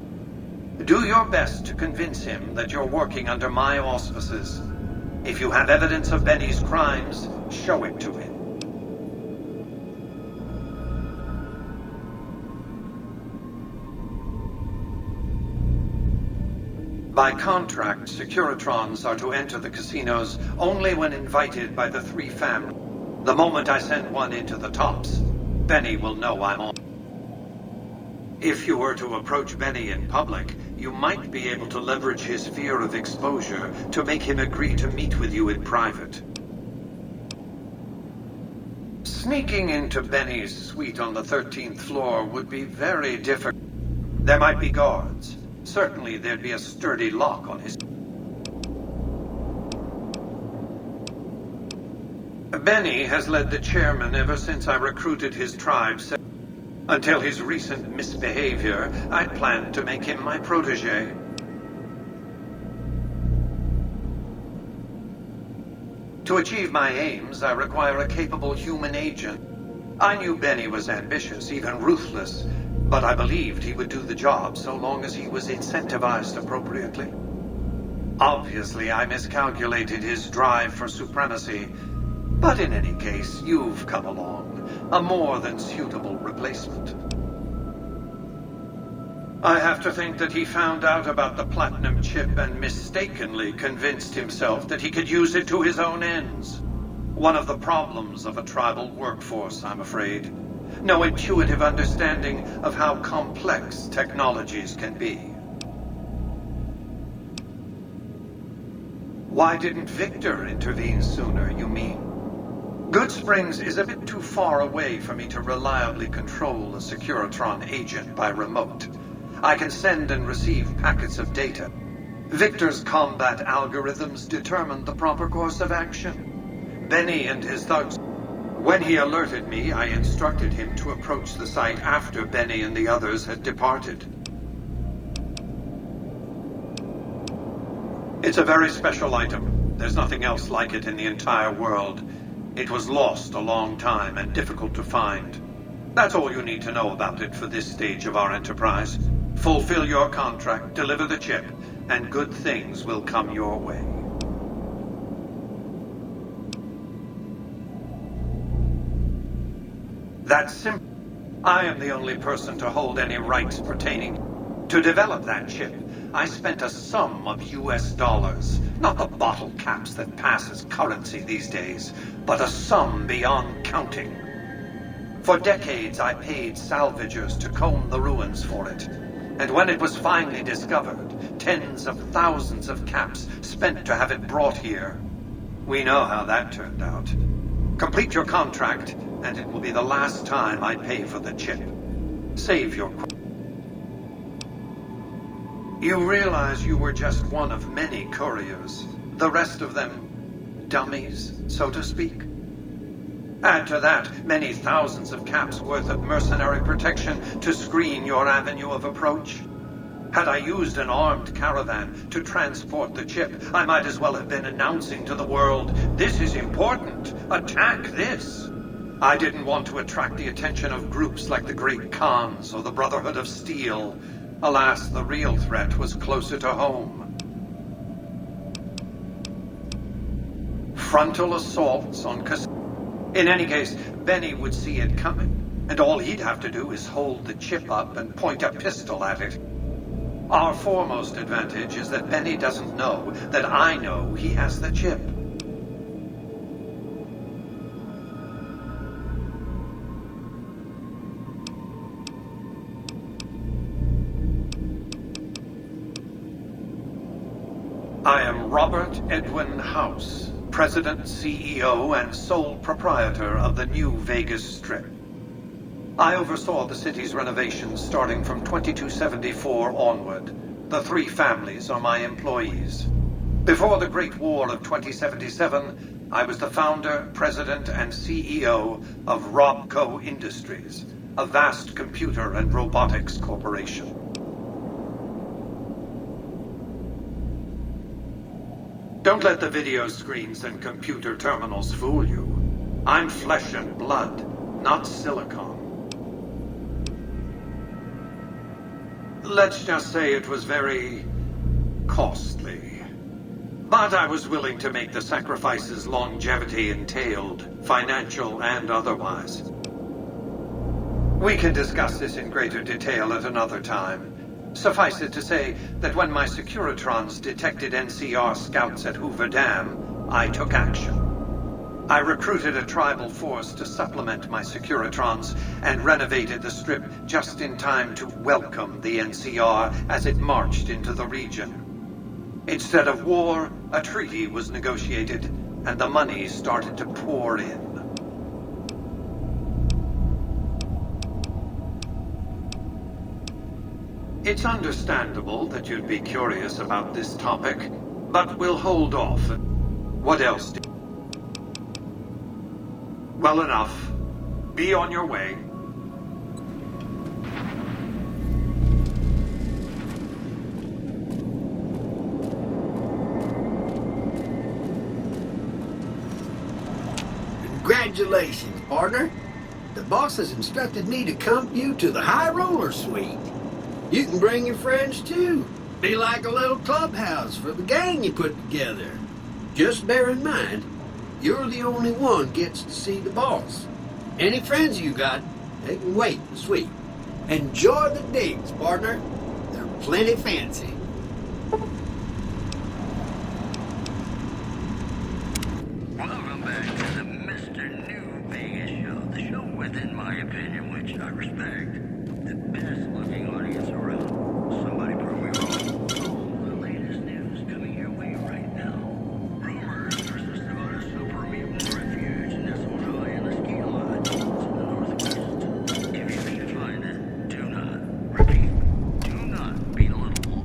Do your best to convince him that you're working under my auspices. If you have evidence of Benny's crimes, show it to him. By contract, Securitrons are to enter the casinos only when invited by the 3 families. The moment I send one into the Tops, Benny will know I'm on. If you were to approach Benny in public, you might be able to leverage his fear of exposure to make him agree to meet with you in private. Sneaking into Benny's suite on the 13th floor would be very difficult. There might be guards. Certainly there'd be a sturdy lock on his... Benny has led the chairman ever since I recruited his tribe. Until his recent misbehavior, I planned to make him my protege. To achieve my aims, I require a capable human agent. I knew Benny was ambitious, even ruthless, but I believed he would do the job so long as he was incentivized appropriately. Obviously, I miscalculated his drive for supremacy, but in any case, you've come along, a more than suitable replacement. I have to think that he found out about the platinum chip and mistakenly convinced himself that he could use it to his own ends. One of the problems of a tribal workforce, I'm afraid. No intuitive understanding of how complex technologies can be. Why didn't Victor intervene sooner, you mean? Goodsprings is a bit too far away for me to reliably control a Securitron agent by remote. I can send and receive packets of data. Victor's combat algorithms determine the proper course of action. Benny and his thugs... When he alerted me, I instructed him to approach the site after Benny and the others had departed. It's a very special item. There's nothing else like it in the entire world. It was lost a long time and difficult to find. That's all you need to know about it for this stage of our enterprise. Fulfill your contract, deliver the chip, and good things will come your way. That's simple. I am the only person to hold any rights pertaining. To develop that chip, I spent a sum of US dollars. Not the bottle caps that pass as currency these days, but a sum beyond counting. For decades, I paid salvagers to comb the ruins for it. And when it was finally discovered, tens of thousands of caps spent to have it brought here. We know how that turned out. Complete your contract, and it will be the last time I pay for the chip. Save your... You realize you were just one of many couriers. The rest of them, dummies, so to speak. Add to that many thousands of caps worth of mercenary protection to screen your avenue of approach. Had I used an armed caravan to transport the chip, I might as well have been announcing to the world, "This is important. Attack this." I didn't want to attract the attention of groups like the Great Khans or the Brotherhood of Steel. Alas, the real threat was closer to home. Frontal assaults on In any case, Benny would see it coming, and all he'd have to do is hold the chip up and point a pistol at it. Our foremost advantage is that Benny doesn't know that I know he has the chip. I am Robert Edwin House, President, CEO, and sole proprietor of the New Vegas Strip. I oversaw the city's renovations starting from 2274 onward. The three families are my employees. Before the Great War of 2077, I was the founder, president, and CEO of Robco Industries, a vast computer and robotics corporation. Don't let the video screens and computer terminals fool you. I'm flesh and blood, not silicon. Let's just say it was very costly. But I was willing to make the sacrifices longevity entailed, financial and otherwise. We can discuss this in greater detail at another time. Suffice it to say that when my Securitrons detected NCR scouts at Hoover Dam, I took action. I recruited a tribal force to supplement my Securitrons and renovated the Strip just in time to welcome the NCR as it marched into the region. Instead of war, a treaty was negotiated, and the money started to pour in. It's understandable that you'd be curious about this topic, but we'll hold off. What else? Well enough. Be on your way. Congratulations, partner. The boss has instructed me to come you to the High Roller Suite. You can bring your friends too. Be like a little clubhouse for the gang you put together. Just bear in mind, you're the only one gets to see the boss. Any friends you got, they can wait in the suite. Enjoy the digs, partner. They're plenty fancy. Welcome back to the Mr. New Vegas show. The show with, in my opinion, which I respect, the best looking audience around. Somebody prove me wrong. All the latest news coming your way right now. Rumors persist about a super mutant refuge nestled high in the ski lodge in the northwest. If you can find it, do not, repeat, do not be belittle a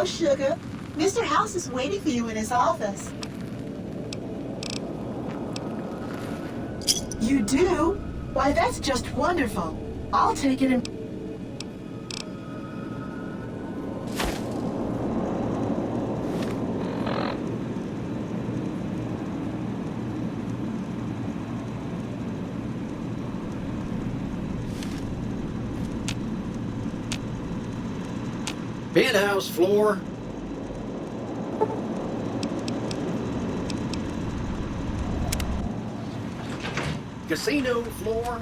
Hello, Sugar. Mr. House is waiting for you in his office. You do? Why, that's just wonderful. I'll take it and... Penthouse floor. Casino floor.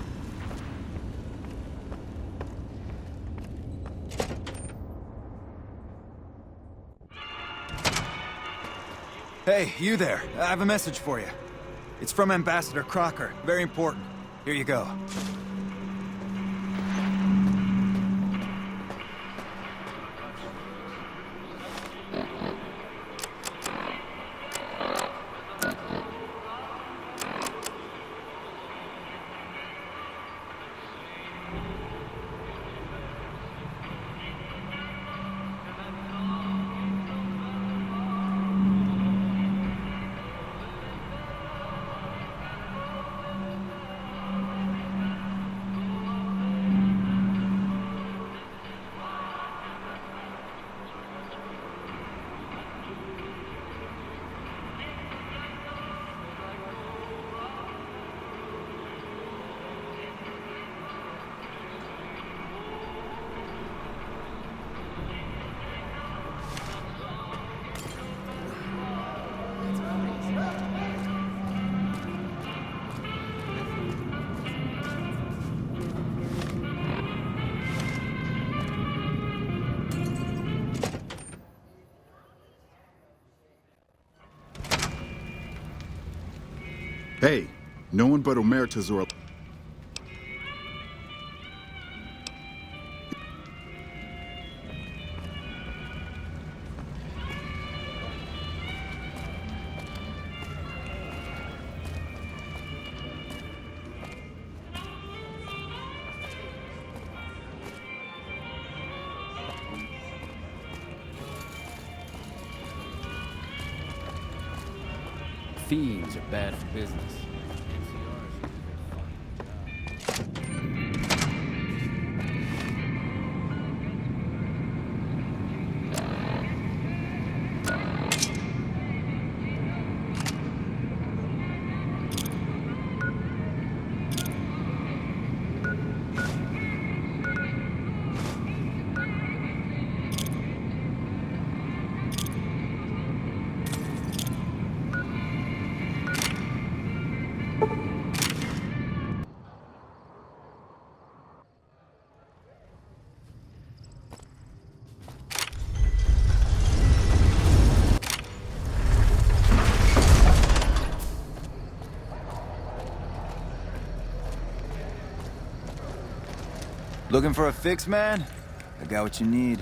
Hey, you there. I have a message for you. It's from Ambassador Crocker. Very important. Here you go. Hey, no one but Omertas or... Fiends are bad for business. Looking for a fix, man? I got what you need.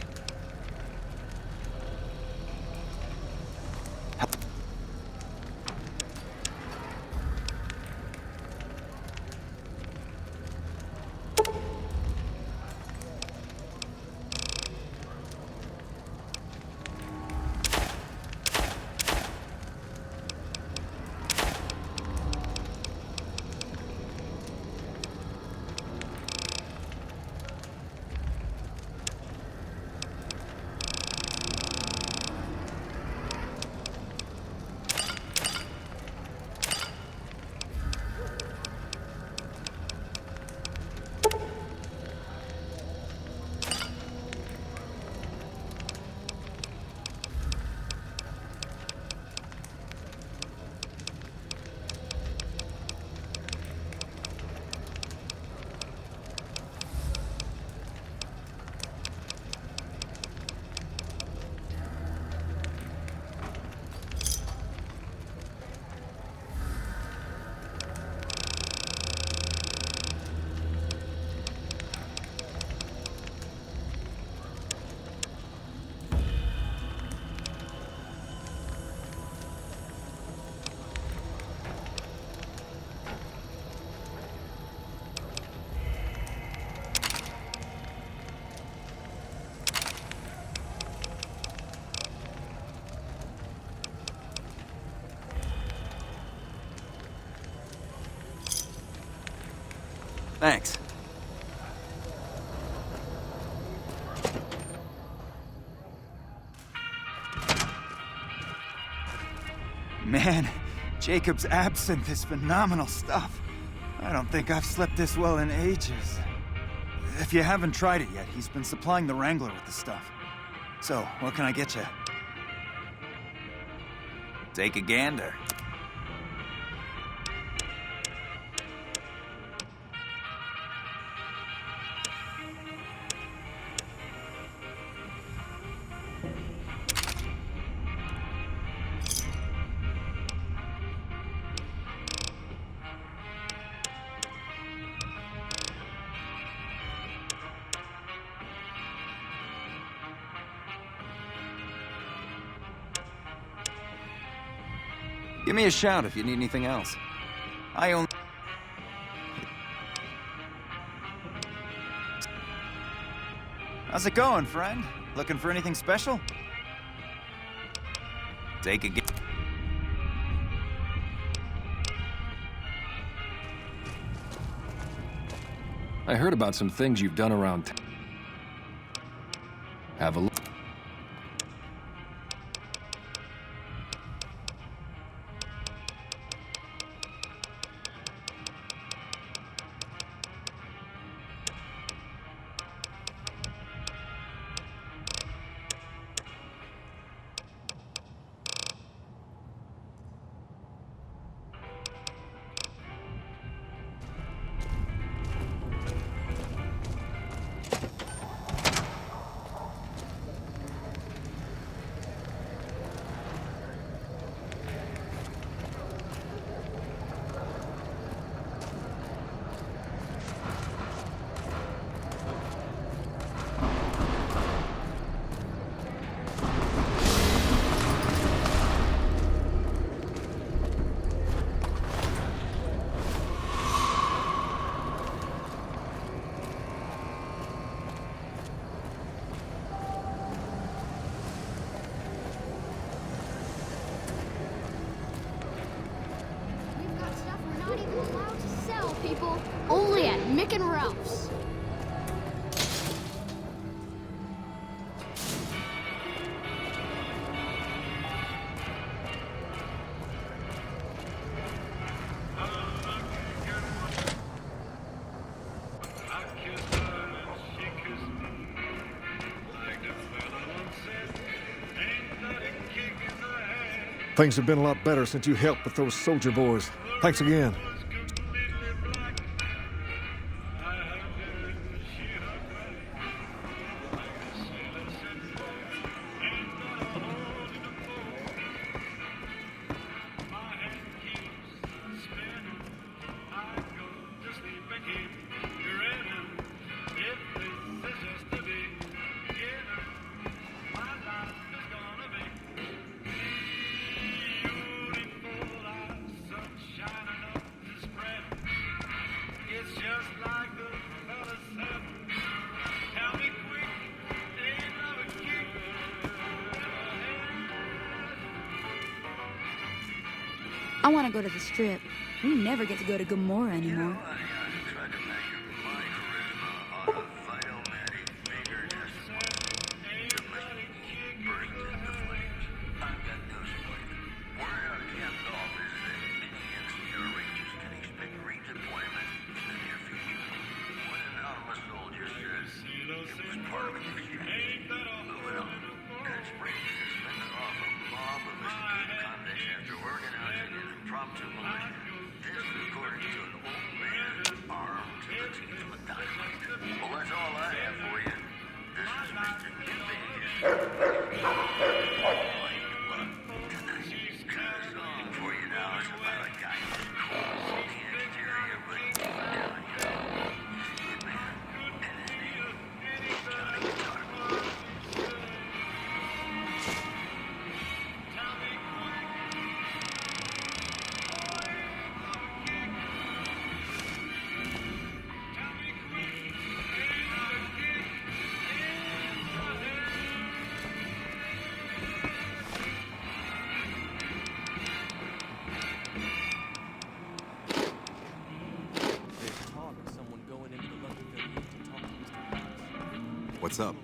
Thanks. Man, Jacob's absinthe is phenomenal stuff. I don't think I've slept this well in ages. If you haven't tried it yet, he's been supplying the Wrangler with the stuff. So, what can I get you? Take a gander. Give me a shout if you need anything else. I only... How's it going, friend? Looking for anything special? Take a... I heard about some things you've done around town. Have a look. We've got stuff we're not even allowed to sell, people. Only at Mick and Ralph's. Things have been a lot better since you helped with those soldier boys. Thanks again. I want to go to the Strip. We never get to go to Gomorrah anymore. Impromptu militia. This, according to an old man What's up?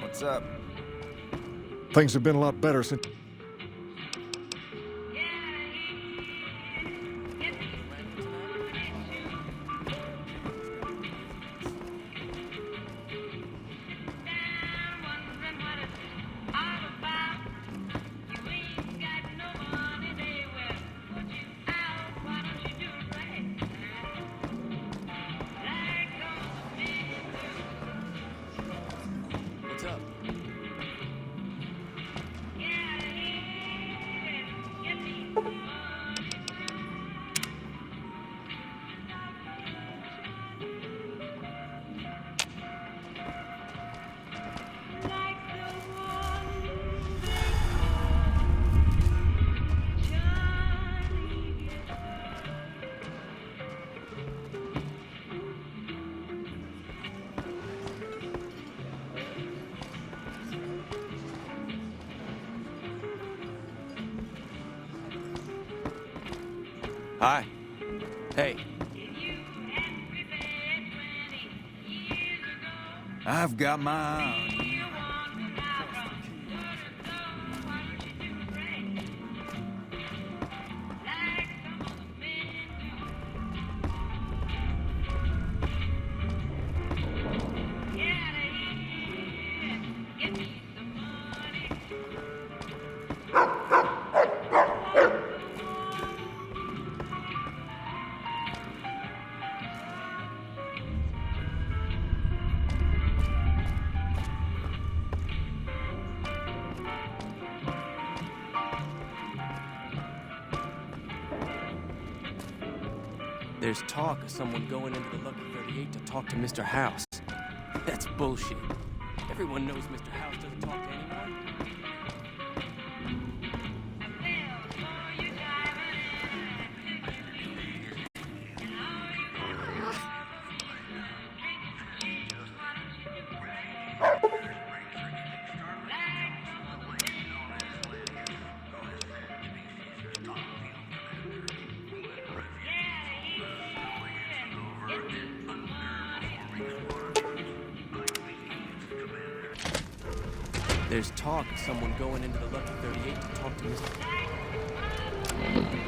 What's up? Things have been a lot better since... What's up? Hi. Hey. I've got my eye on you. There's talk of someone going into the Lucky 38 to talk to Mr. House. That's bullshit. Everyone knows Mr. House doesn't talk to anyone. There's talk of someone going into the Lucky 38 to talk to Mr. House. That's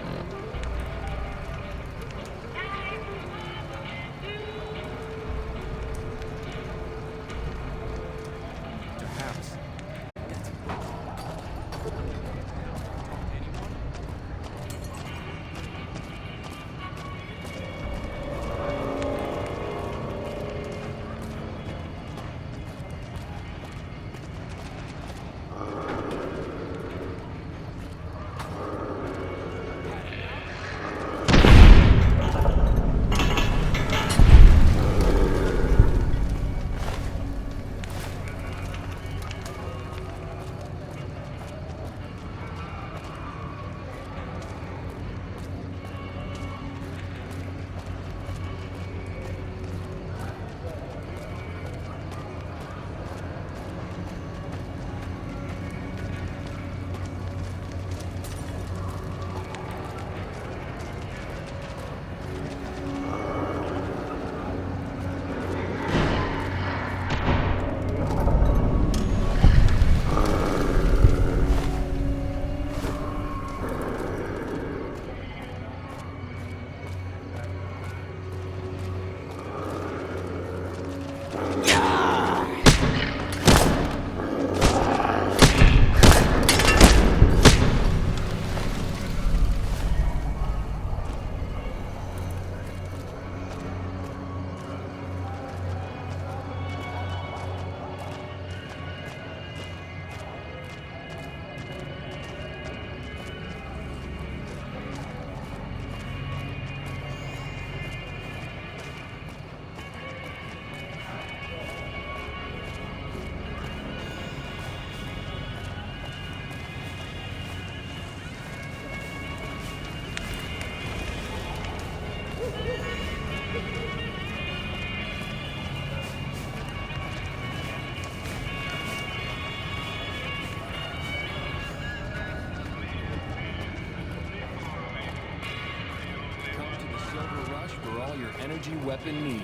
weapon needs.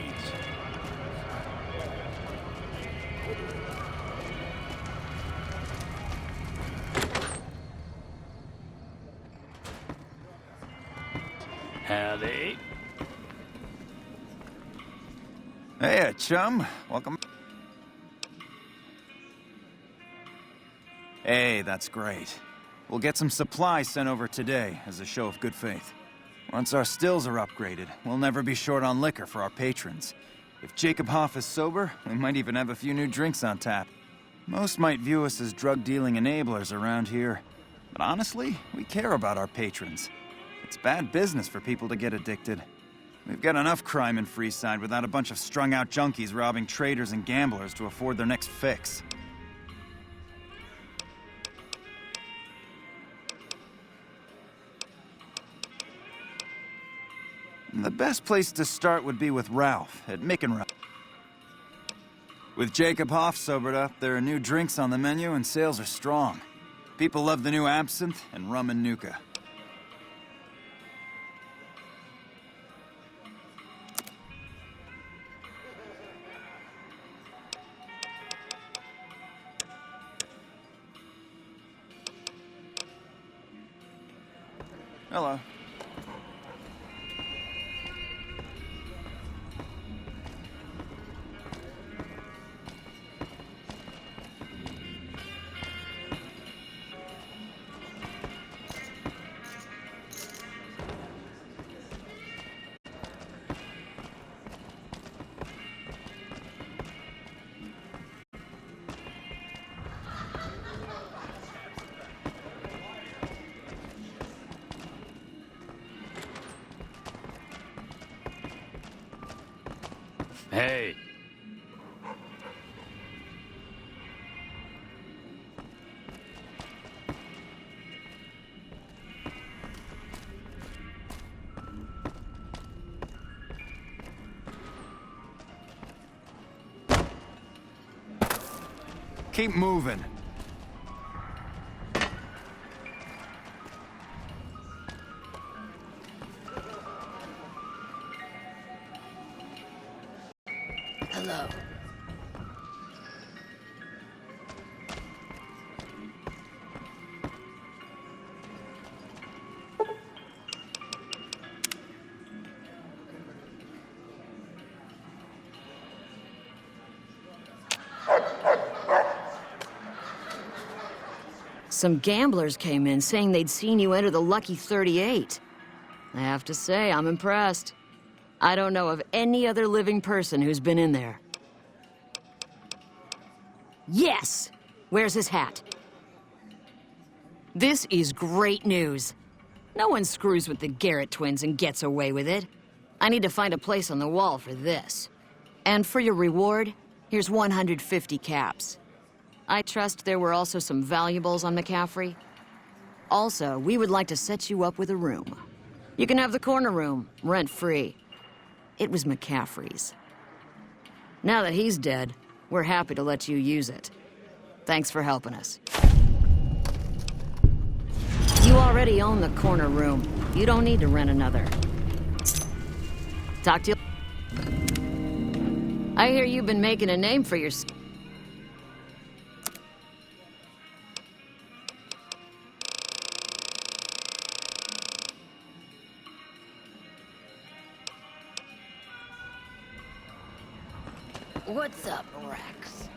Howdy. Hey, chum. Welcome. Hey, that's great. We'll get some supplies sent over today as a show of good faith. Once our stills are upgraded, we'll never be short on liquor for our patrons. If Jacob Hoff is sober, we might even have a few new drinks on tap. Most might view us as drug-dealing enablers around here. But honestly, we care about our patrons. It's bad business for people to get addicted. We've got enough crime in Freeside without a bunch of strung-out junkies robbing traders and gamblers to afford their next fix. The best place to start would be with Ralph at Mick and Ralph. With Jacob Hoff sobered up, there are new drinks on the menu and sales are strong. People love the new absinthe and rum and nuka. Hello. Hey. Keep moving. Hello. Some gamblers came in saying they'd seen you enter the Lucky 38. I have to say, I'm impressed. I don't know of any other living person who's been in there. Yes! Where's his hat? This is great news. No one screws with the Garrett twins and gets away with it. I need to find a place on the wall for this. And for your reward, here's 150 caps. I trust there were also some valuables on McCaffrey. Also, we would like to set you up with a room. You can have the corner room, rent-free. It was McCaffrey's. Now that he's dead, we're happy to let you use it. Thanks for helping us. You already own the corner room. You don't need to rent another. Talk to you. I hear you've been making a name for yourself. What's up, Rex?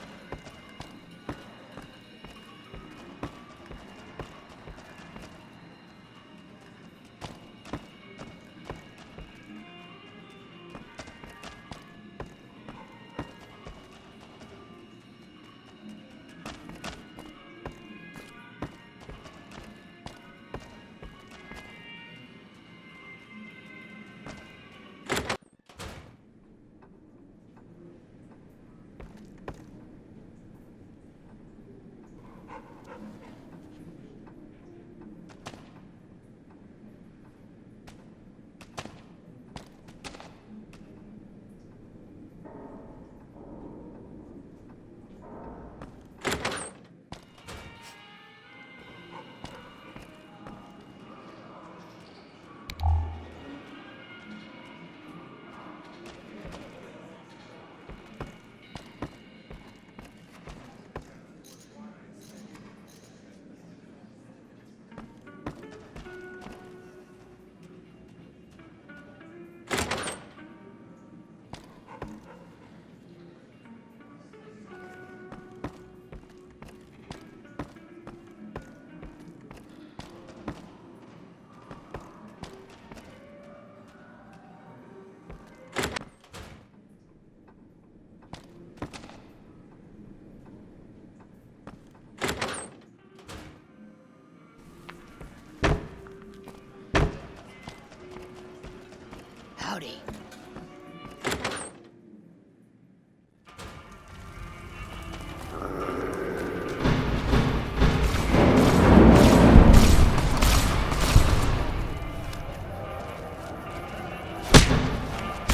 Howdy.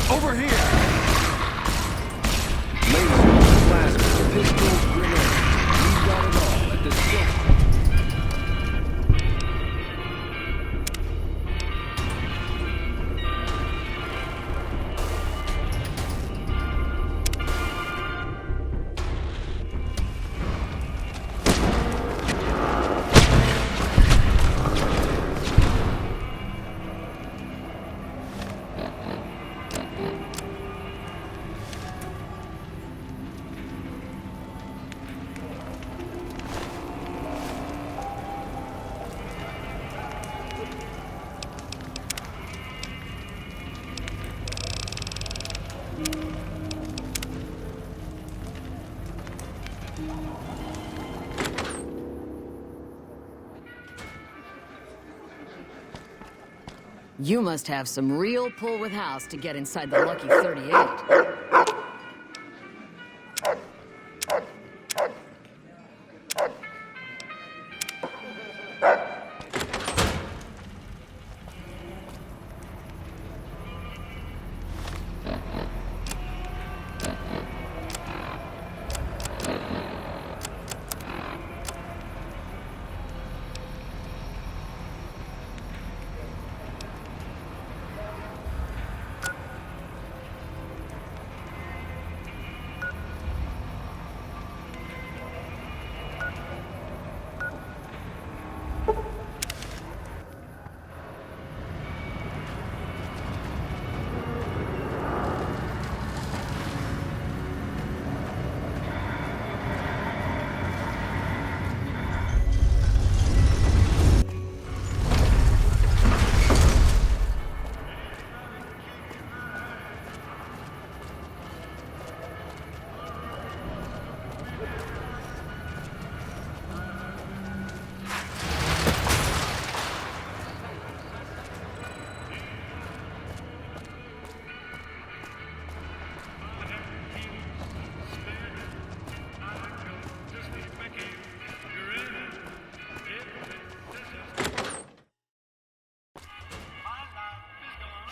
Over here! Lasers, plasmas, pistols, grenades. We've got it all at the silver. You must have some real pull with House to get inside the Lucky 38.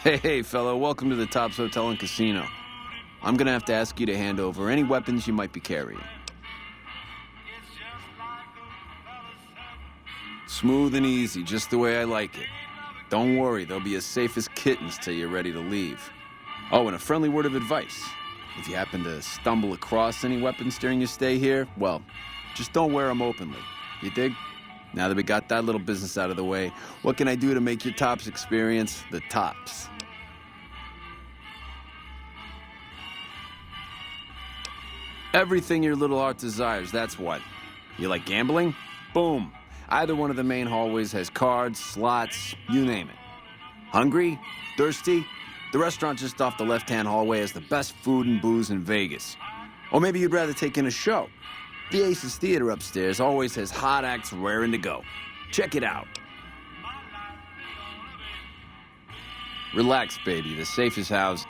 Hey, fella, welcome to the Tops Hotel and Casino. I'm gonna have to ask you to hand over any weapons you might be carrying. Smooth and easy, just the way I like it. Don't worry, they'll be as safe as kittens till you're ready to leave. Oh, and a friendly word of advice. If you happen to stumble across any weapons during your stay here, well, just don't wear them openly. You dig? Now that we got that little business out of the way, what can I do to make your Tops experience the tops? Everything your little heart desires, that's what. You like gambling? Boom. Either one of the main hallways has cards, slots, you name it. Hungry? Thirsty? The restaurant just off the left-hand hallway has the best food and booze in Vegas. Or maybe you'd rather take in a show. The Aces Theater upstairs always has hot acts raring to go. Check it out. Relax, baby. The safest house.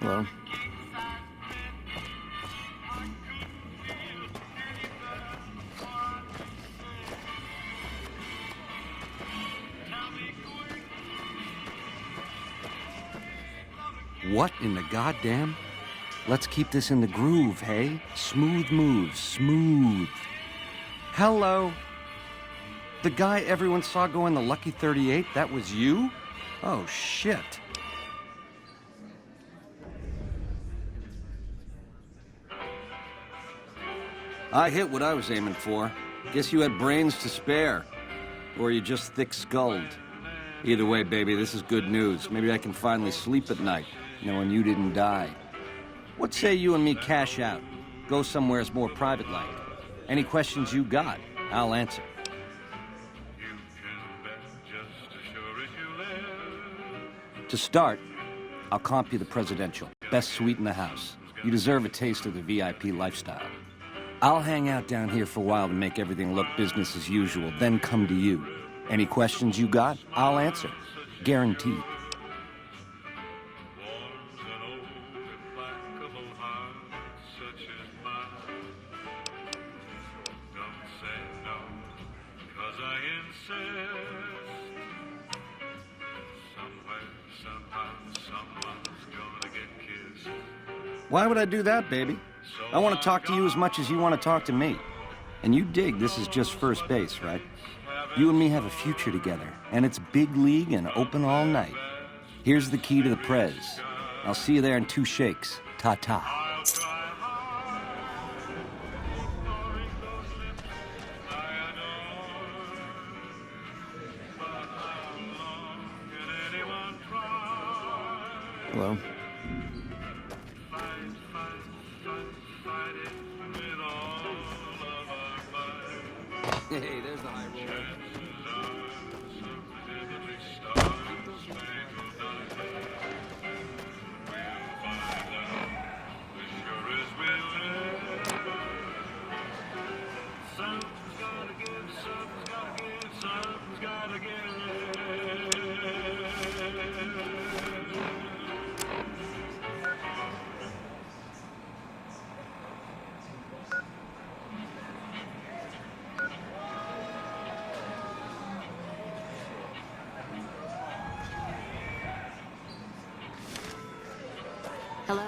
Hello? What in the goddamn? Let's keep this in the groove, hey? Smooth moves, smooth. Hello? The guy everyone saw go in the Lucky 38, that was you? Oh, shit. I hit what I was aiming for. Guess you had brains to spare. Or you just thick-skulled. Either way, baby, this is good news. Maybe I can finally sleep at night, knowing you didn't die. What say you and me cash out? Go somewheres more private-like. Any questions you got, I'll answer. To start, I'll comp you the presidential. Best suite in the house. You deserve a taste of the VIP lifestyle. I'll hang out down here for a while to make everything look business as usual, then come to you. Any questions you got, I'll answer. Guaranteed. Why would I do that, baby? I want to talk to you as much as you want to talk to me. And you dig this is just first base, right? You and me have a future together, and it's big league and open all night. Here's the key to the Prez. I'll see you there in 2 shakes. Ta-ta. Hello. Hey, there's the high roller. Hello.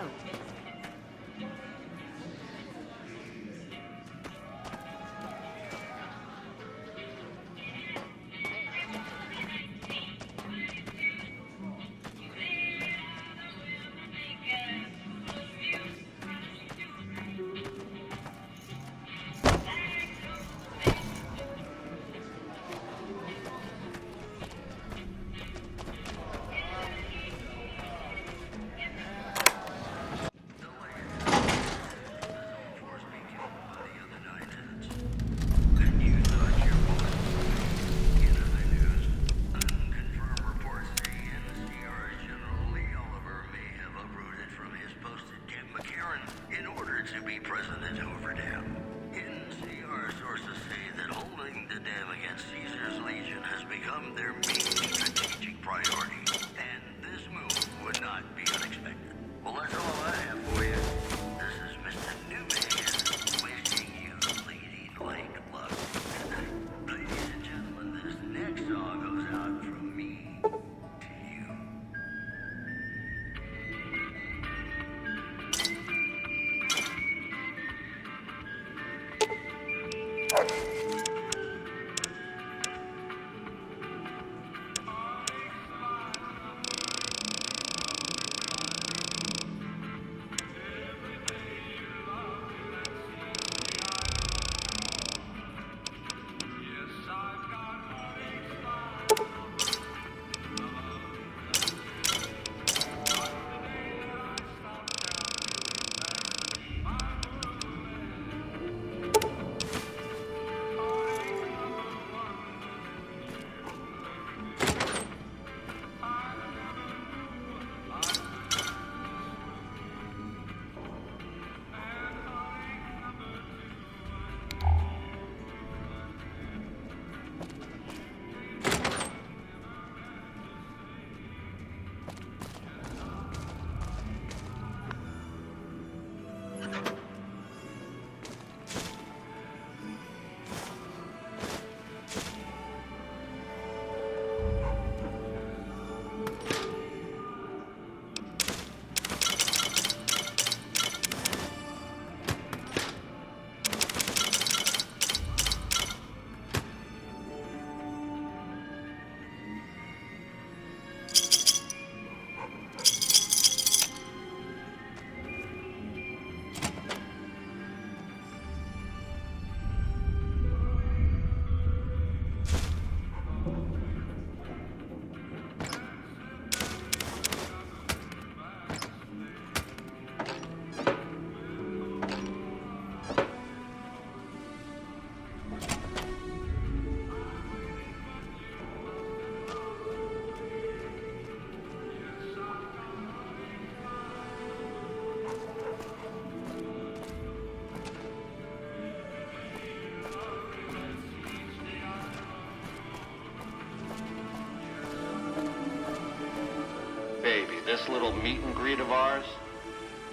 This little meet and greet of ours,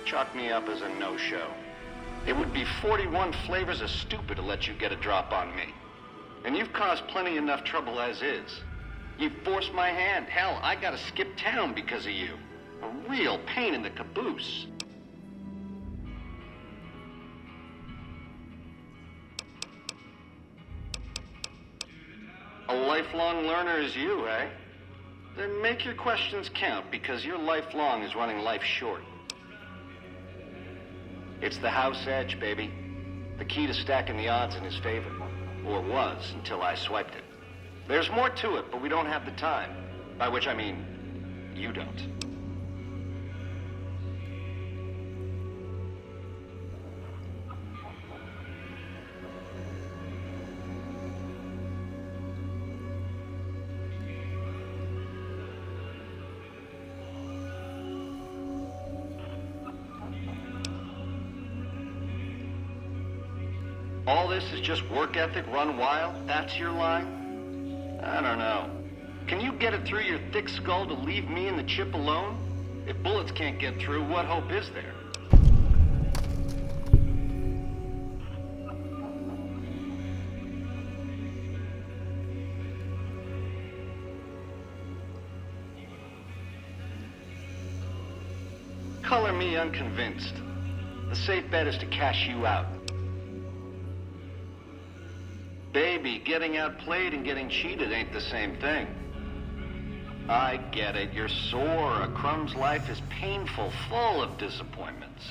chalk me up as a no-show. It would be 41 flavors of stupid to let you get a drop on me. And you've caused plenty enough trouble as is. You've forced my hand. Hell, I gotta skip town because of you. A real pain in the caboose. A lifelong learner is you, eh? Then make your questions count, because your lifelong is running life short. It's the house edge, baby. The key to stacking the odds in his favor. Or was, until I swiped it. There's more to it, but we don't have the time. By which I mean, you don't. All this is just work ethic run wild? That's your line? I don't know. Can you get it through your thick skull to leave me and the chip alone? If bullets can't get through, what hope is there? Color me unconvinced. The safe bet is to cash you out. Baby, getting outplayed and getting cheated ain't the same thing. I get it. You're sore. A Crumb's life is painful, full of disappointments.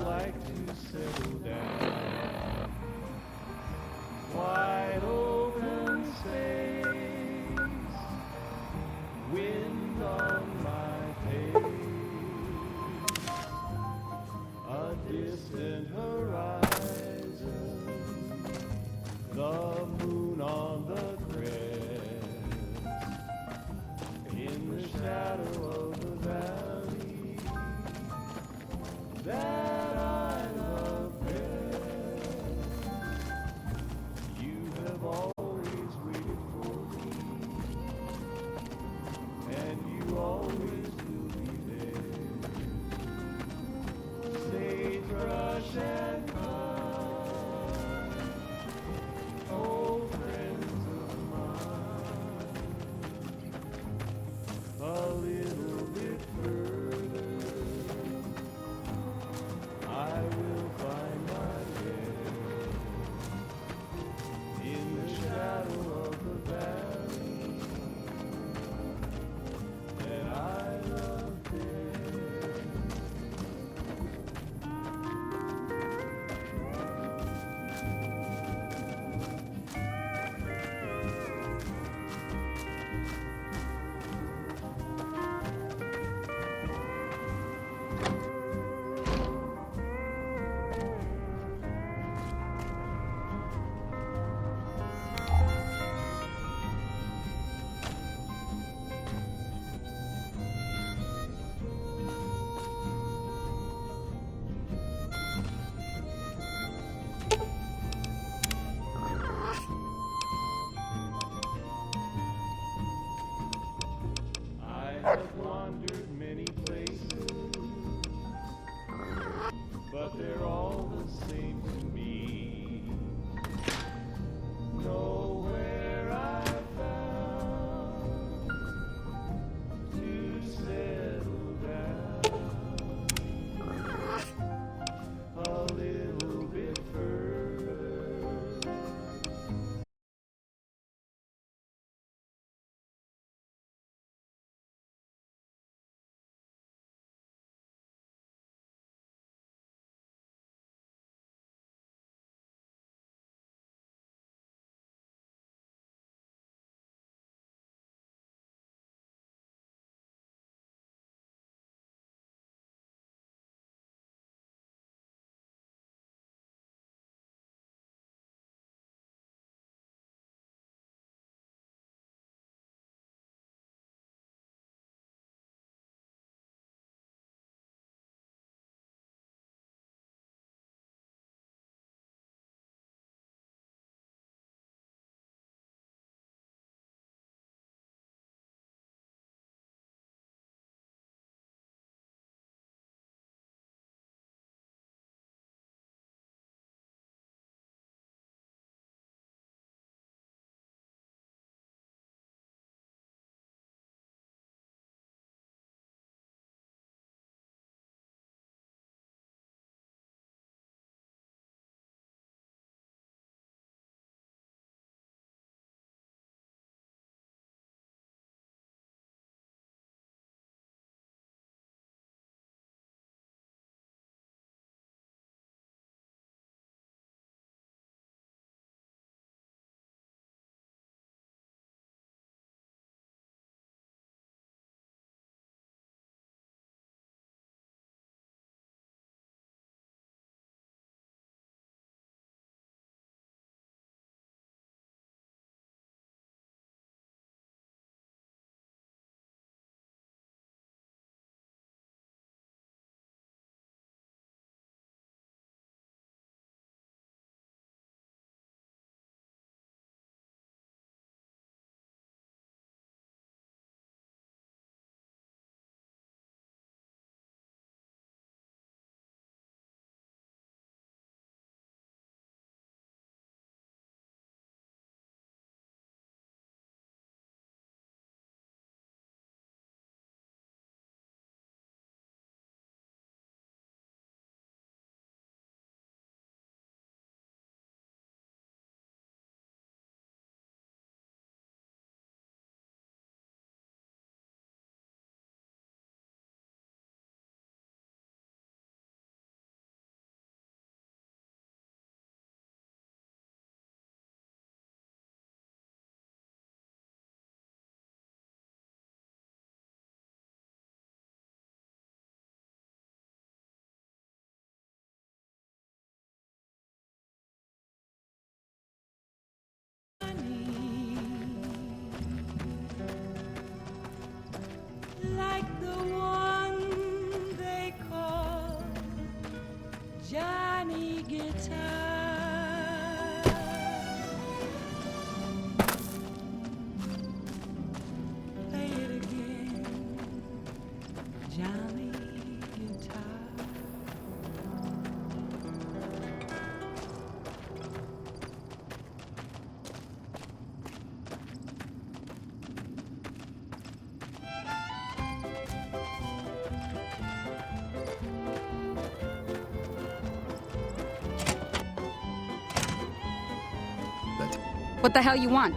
like to settle down. Wide open space, wind on my face, a distant horizon, the moon on the crest, in the shadow of the valley that I love best. You have always waited for me, and you always will be there. Sagebrush and pine, old friends of mine, a little bit further, I will find my way in the shadow of the valley that I love best. I have wandered many places, but they're all the same to me. Nowhere I found to settle down a little bit further. Johnny Guitar. What the hell you want?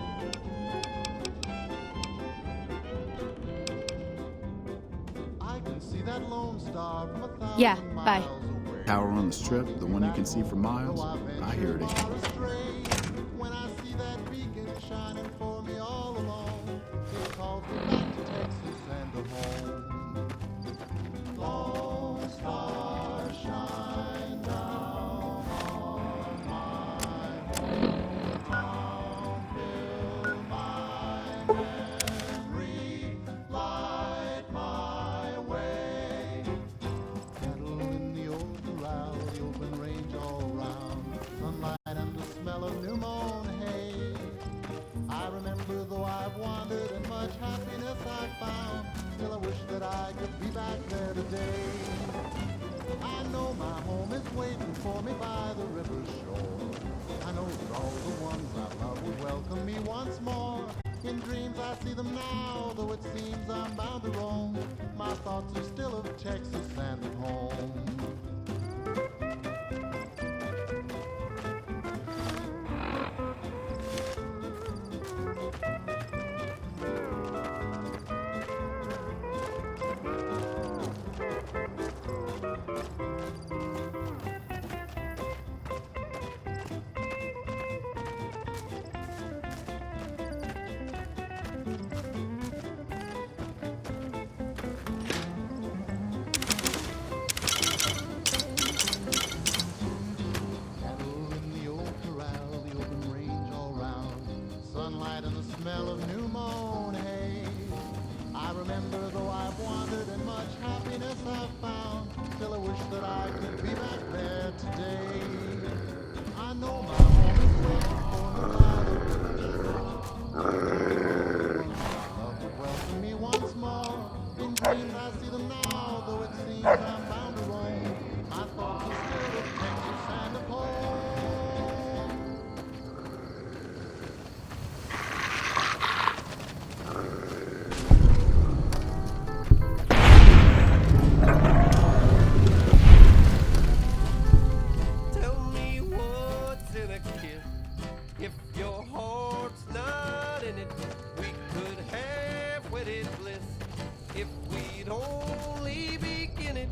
Yeah, bye. Tower on the strip, the one you can see for miles. I hear it again. When I see that beacon shining for me all along, it calls me back to Texas and to home. Lone star shine down on my hometown, fill my memory, light my way. Cattle in the old corral, the open range all round, sunlight and the smell of new mown hay. I remember though I've wandered and much happiness I've found, still I wish that I could be back there today. I know my home is waiting for me by the river's shore. I know that all the ones I love will welcome me once more. In dreams I see them now, though it seems I'm bound to roam. My thoughts are still of Texas and of home. Cattle in the old corral, the open range all round, sunlight and the smell of new mown hay. I remember though I've wandered and much happiness I've found, still I wish that I could be back there today. I know my home is waiting for me by the river's shore. Love would welcome me once more. In dreams I see them now, though it seems I'm bound to roam. My thoughts are still of Texas and of home. Tell me what's in a kiss. If your heart's not in it, we could have wedded bliss. If we'd only begin it,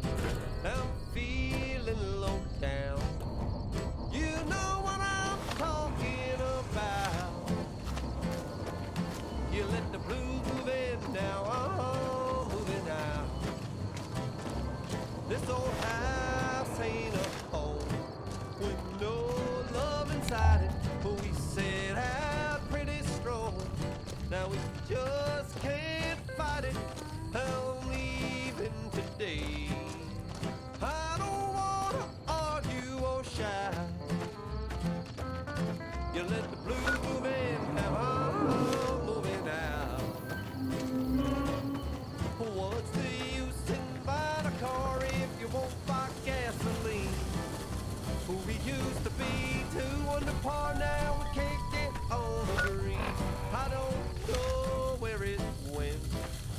I'm feeling low down. You know what I'm talking about. You let the blues move in now, I'm moving out. This old house ain't a home with no love inside it, but we set out pretty strong. Now we just can't fight it. I'm leaving today. I don't wanna argue or shy. You let the blues move in, now I'm moving out. What's the use in buying a car if you won't buy gasoline? We used to be two under par, now we can't get on the green. I don't know where it went,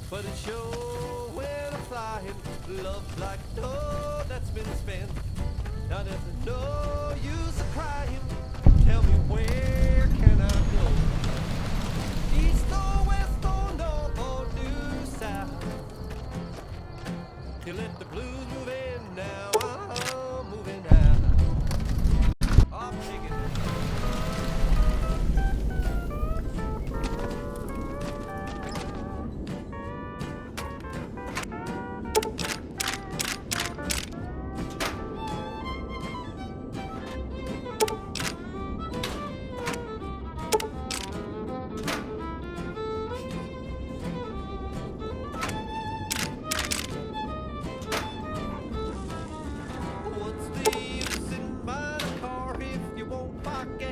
but it sure went a-flying. Love like no that's been spent. Now there's no use of crying. Tell me where can I go? East or west or north or due south? You let the blues move in now, I'm moving out. I'll take it. What's the use in buying a car if you won't buy gas?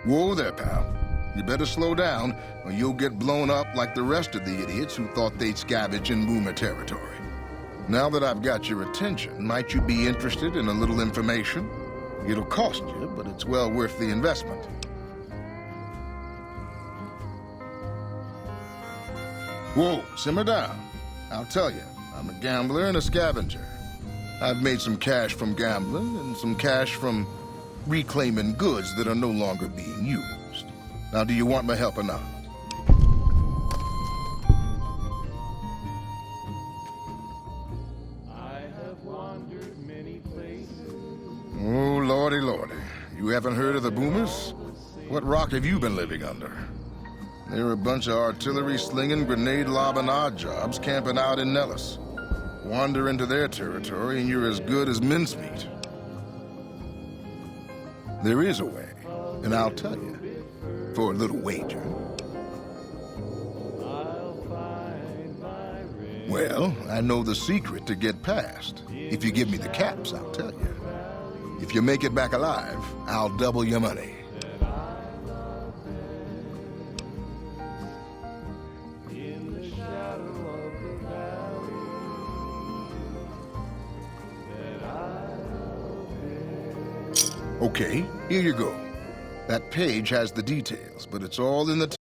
Whoa there, pal. You better slow down, or you'll get blown up like the rest of the idiots who thought they'd scavenge in boomer territory. Now that I've got your attention, might you be interested in a little information? It'll cost you, but it's well worth the investment. Whoa, simmer down. I'll tell you, I'm a gambler and a scavenger. I've made some cash from gambling and some cash from reclaiming goods that are no longer being used. Now, do you want my help or not? Oh, lordy, lordy. You haven't heard of the boomers? What rock have you been living under? They're a bunch of artillery-slinging, grenade-lobbing odd jobs camping out in Nellis. Wander into their territory and you're as good as mincemeat. There is a way, and I'll tell you, for a little wager. Well, I know the secret to get past. If you give me the caps, I'll tell you. If you make it back alive, I'll double your money. Okay, here you go. That page has the details, but it's all in the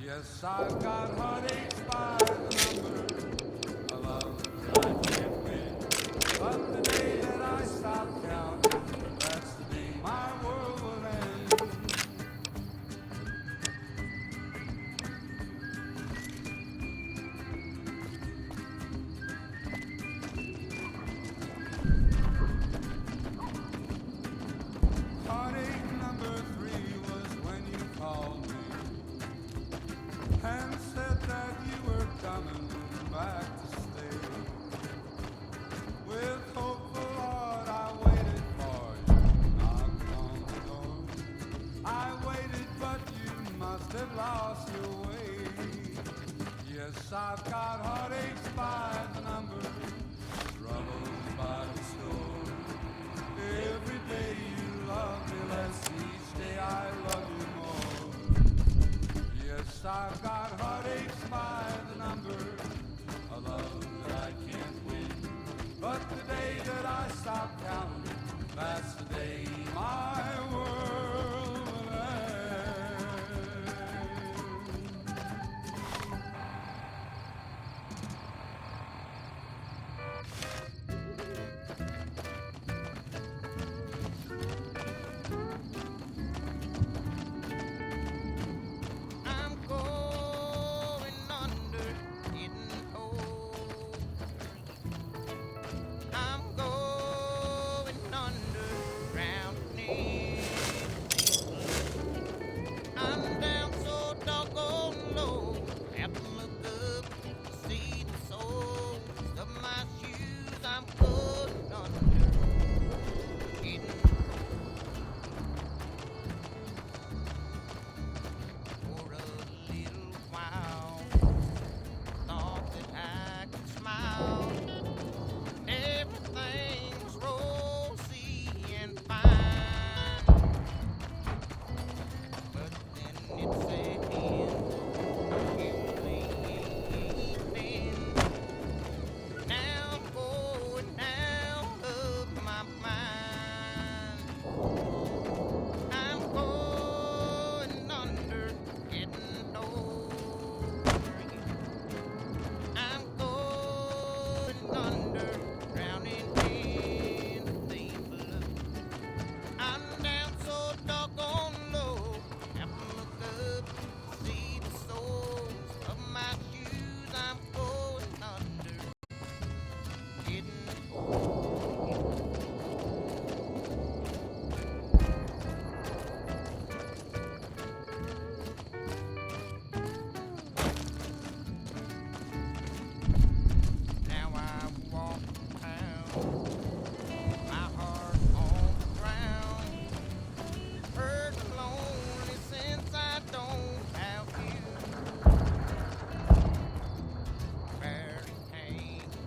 Yes, I've got heartaches by the number. A love that I can't win. But the day that I stop counting, that's the day my world will end. Heartache number 3 was when you called me and said that you were coming back to stay. With hopeful heart I waited for you, knocked on the door. I waited, but you must have lost your way. Yes, I've got heartaches by the number, troubles by the score. Every day you love me less, each day I love you more. Yes, I've got heartaches by the number, a love that I can't win. But the day that I stop counting, that's the day my world will end. I'm going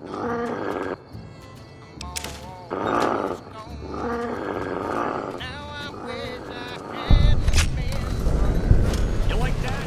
You like that?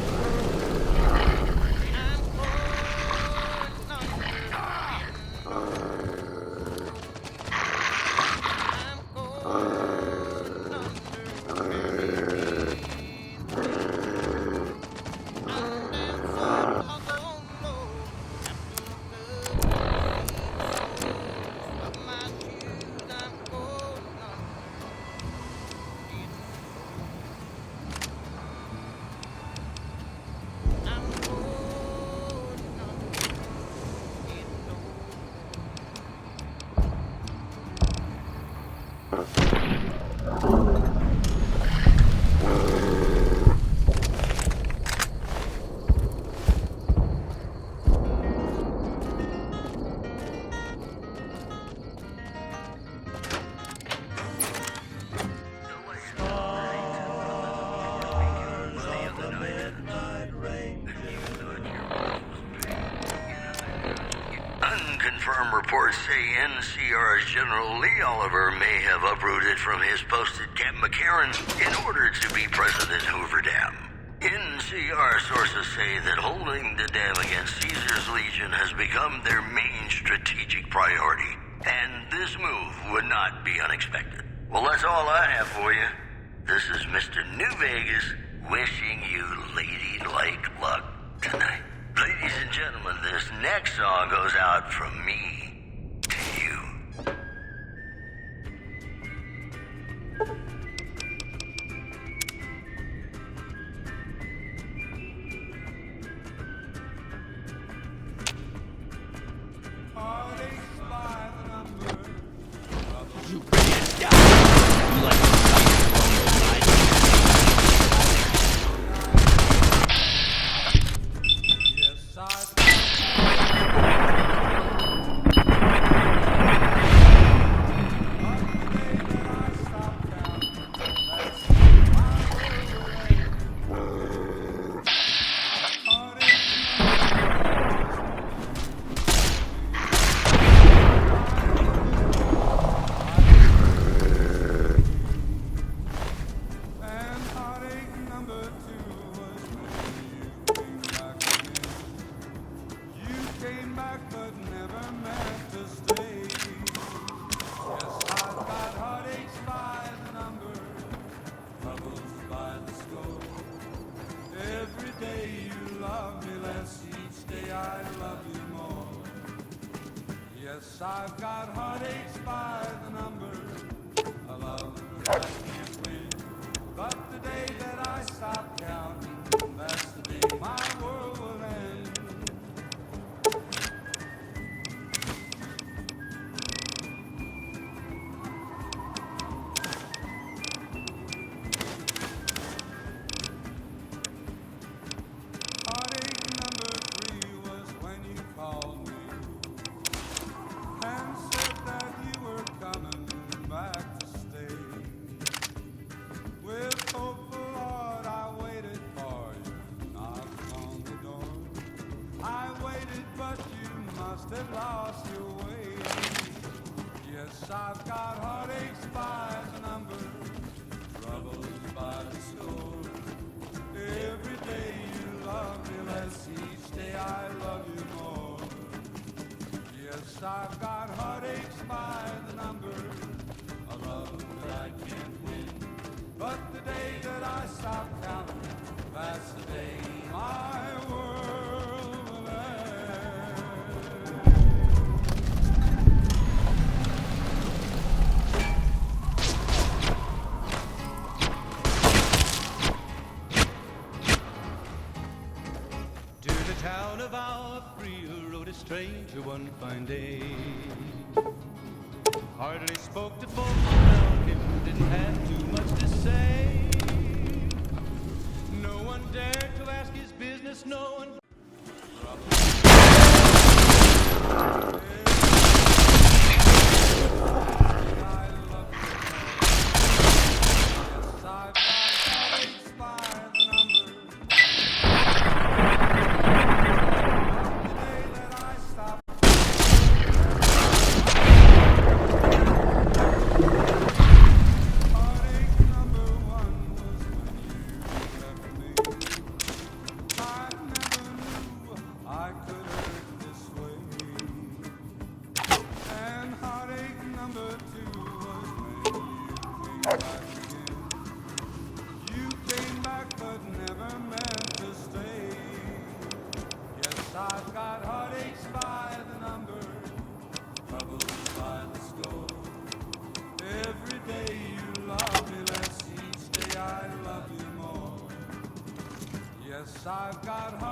Unconfirmed reports say NCR's General Lee Oliver may have uprooted from his post at Camp McCarran in order to be President Hoover Dam. NCR sources say that holding the dam against Caesar's Legion has become their main strategic priority, and this move would not be unexpected. Well, that's all I have for you. This is Mr. New Vegas wishing you ladylike luck tonight. Ladies and gentlemen, this next song goes out from me to you. Yes, I've got heartaches by the number. A love that I can't win. But the day that I stop counting, that's the day my world will end. Heartache number 3 was when you called me and said that you were coming back to stay. With hopeful heart I waited for you, knocked on the door. I waited, but you must have lost your way. Yes, I've got heartaches by the number, troubles by the score. Every day you love me less, each day I love you more. Yes, I've got heartaches by the number, a love that I can't win. But the day that I stop counting, that's the day my world will end. To the town of our free rode a stranger one fine day. Hardly spoke to folks around him, didn't have too much to say. No one dared to ask his business, no one. I've got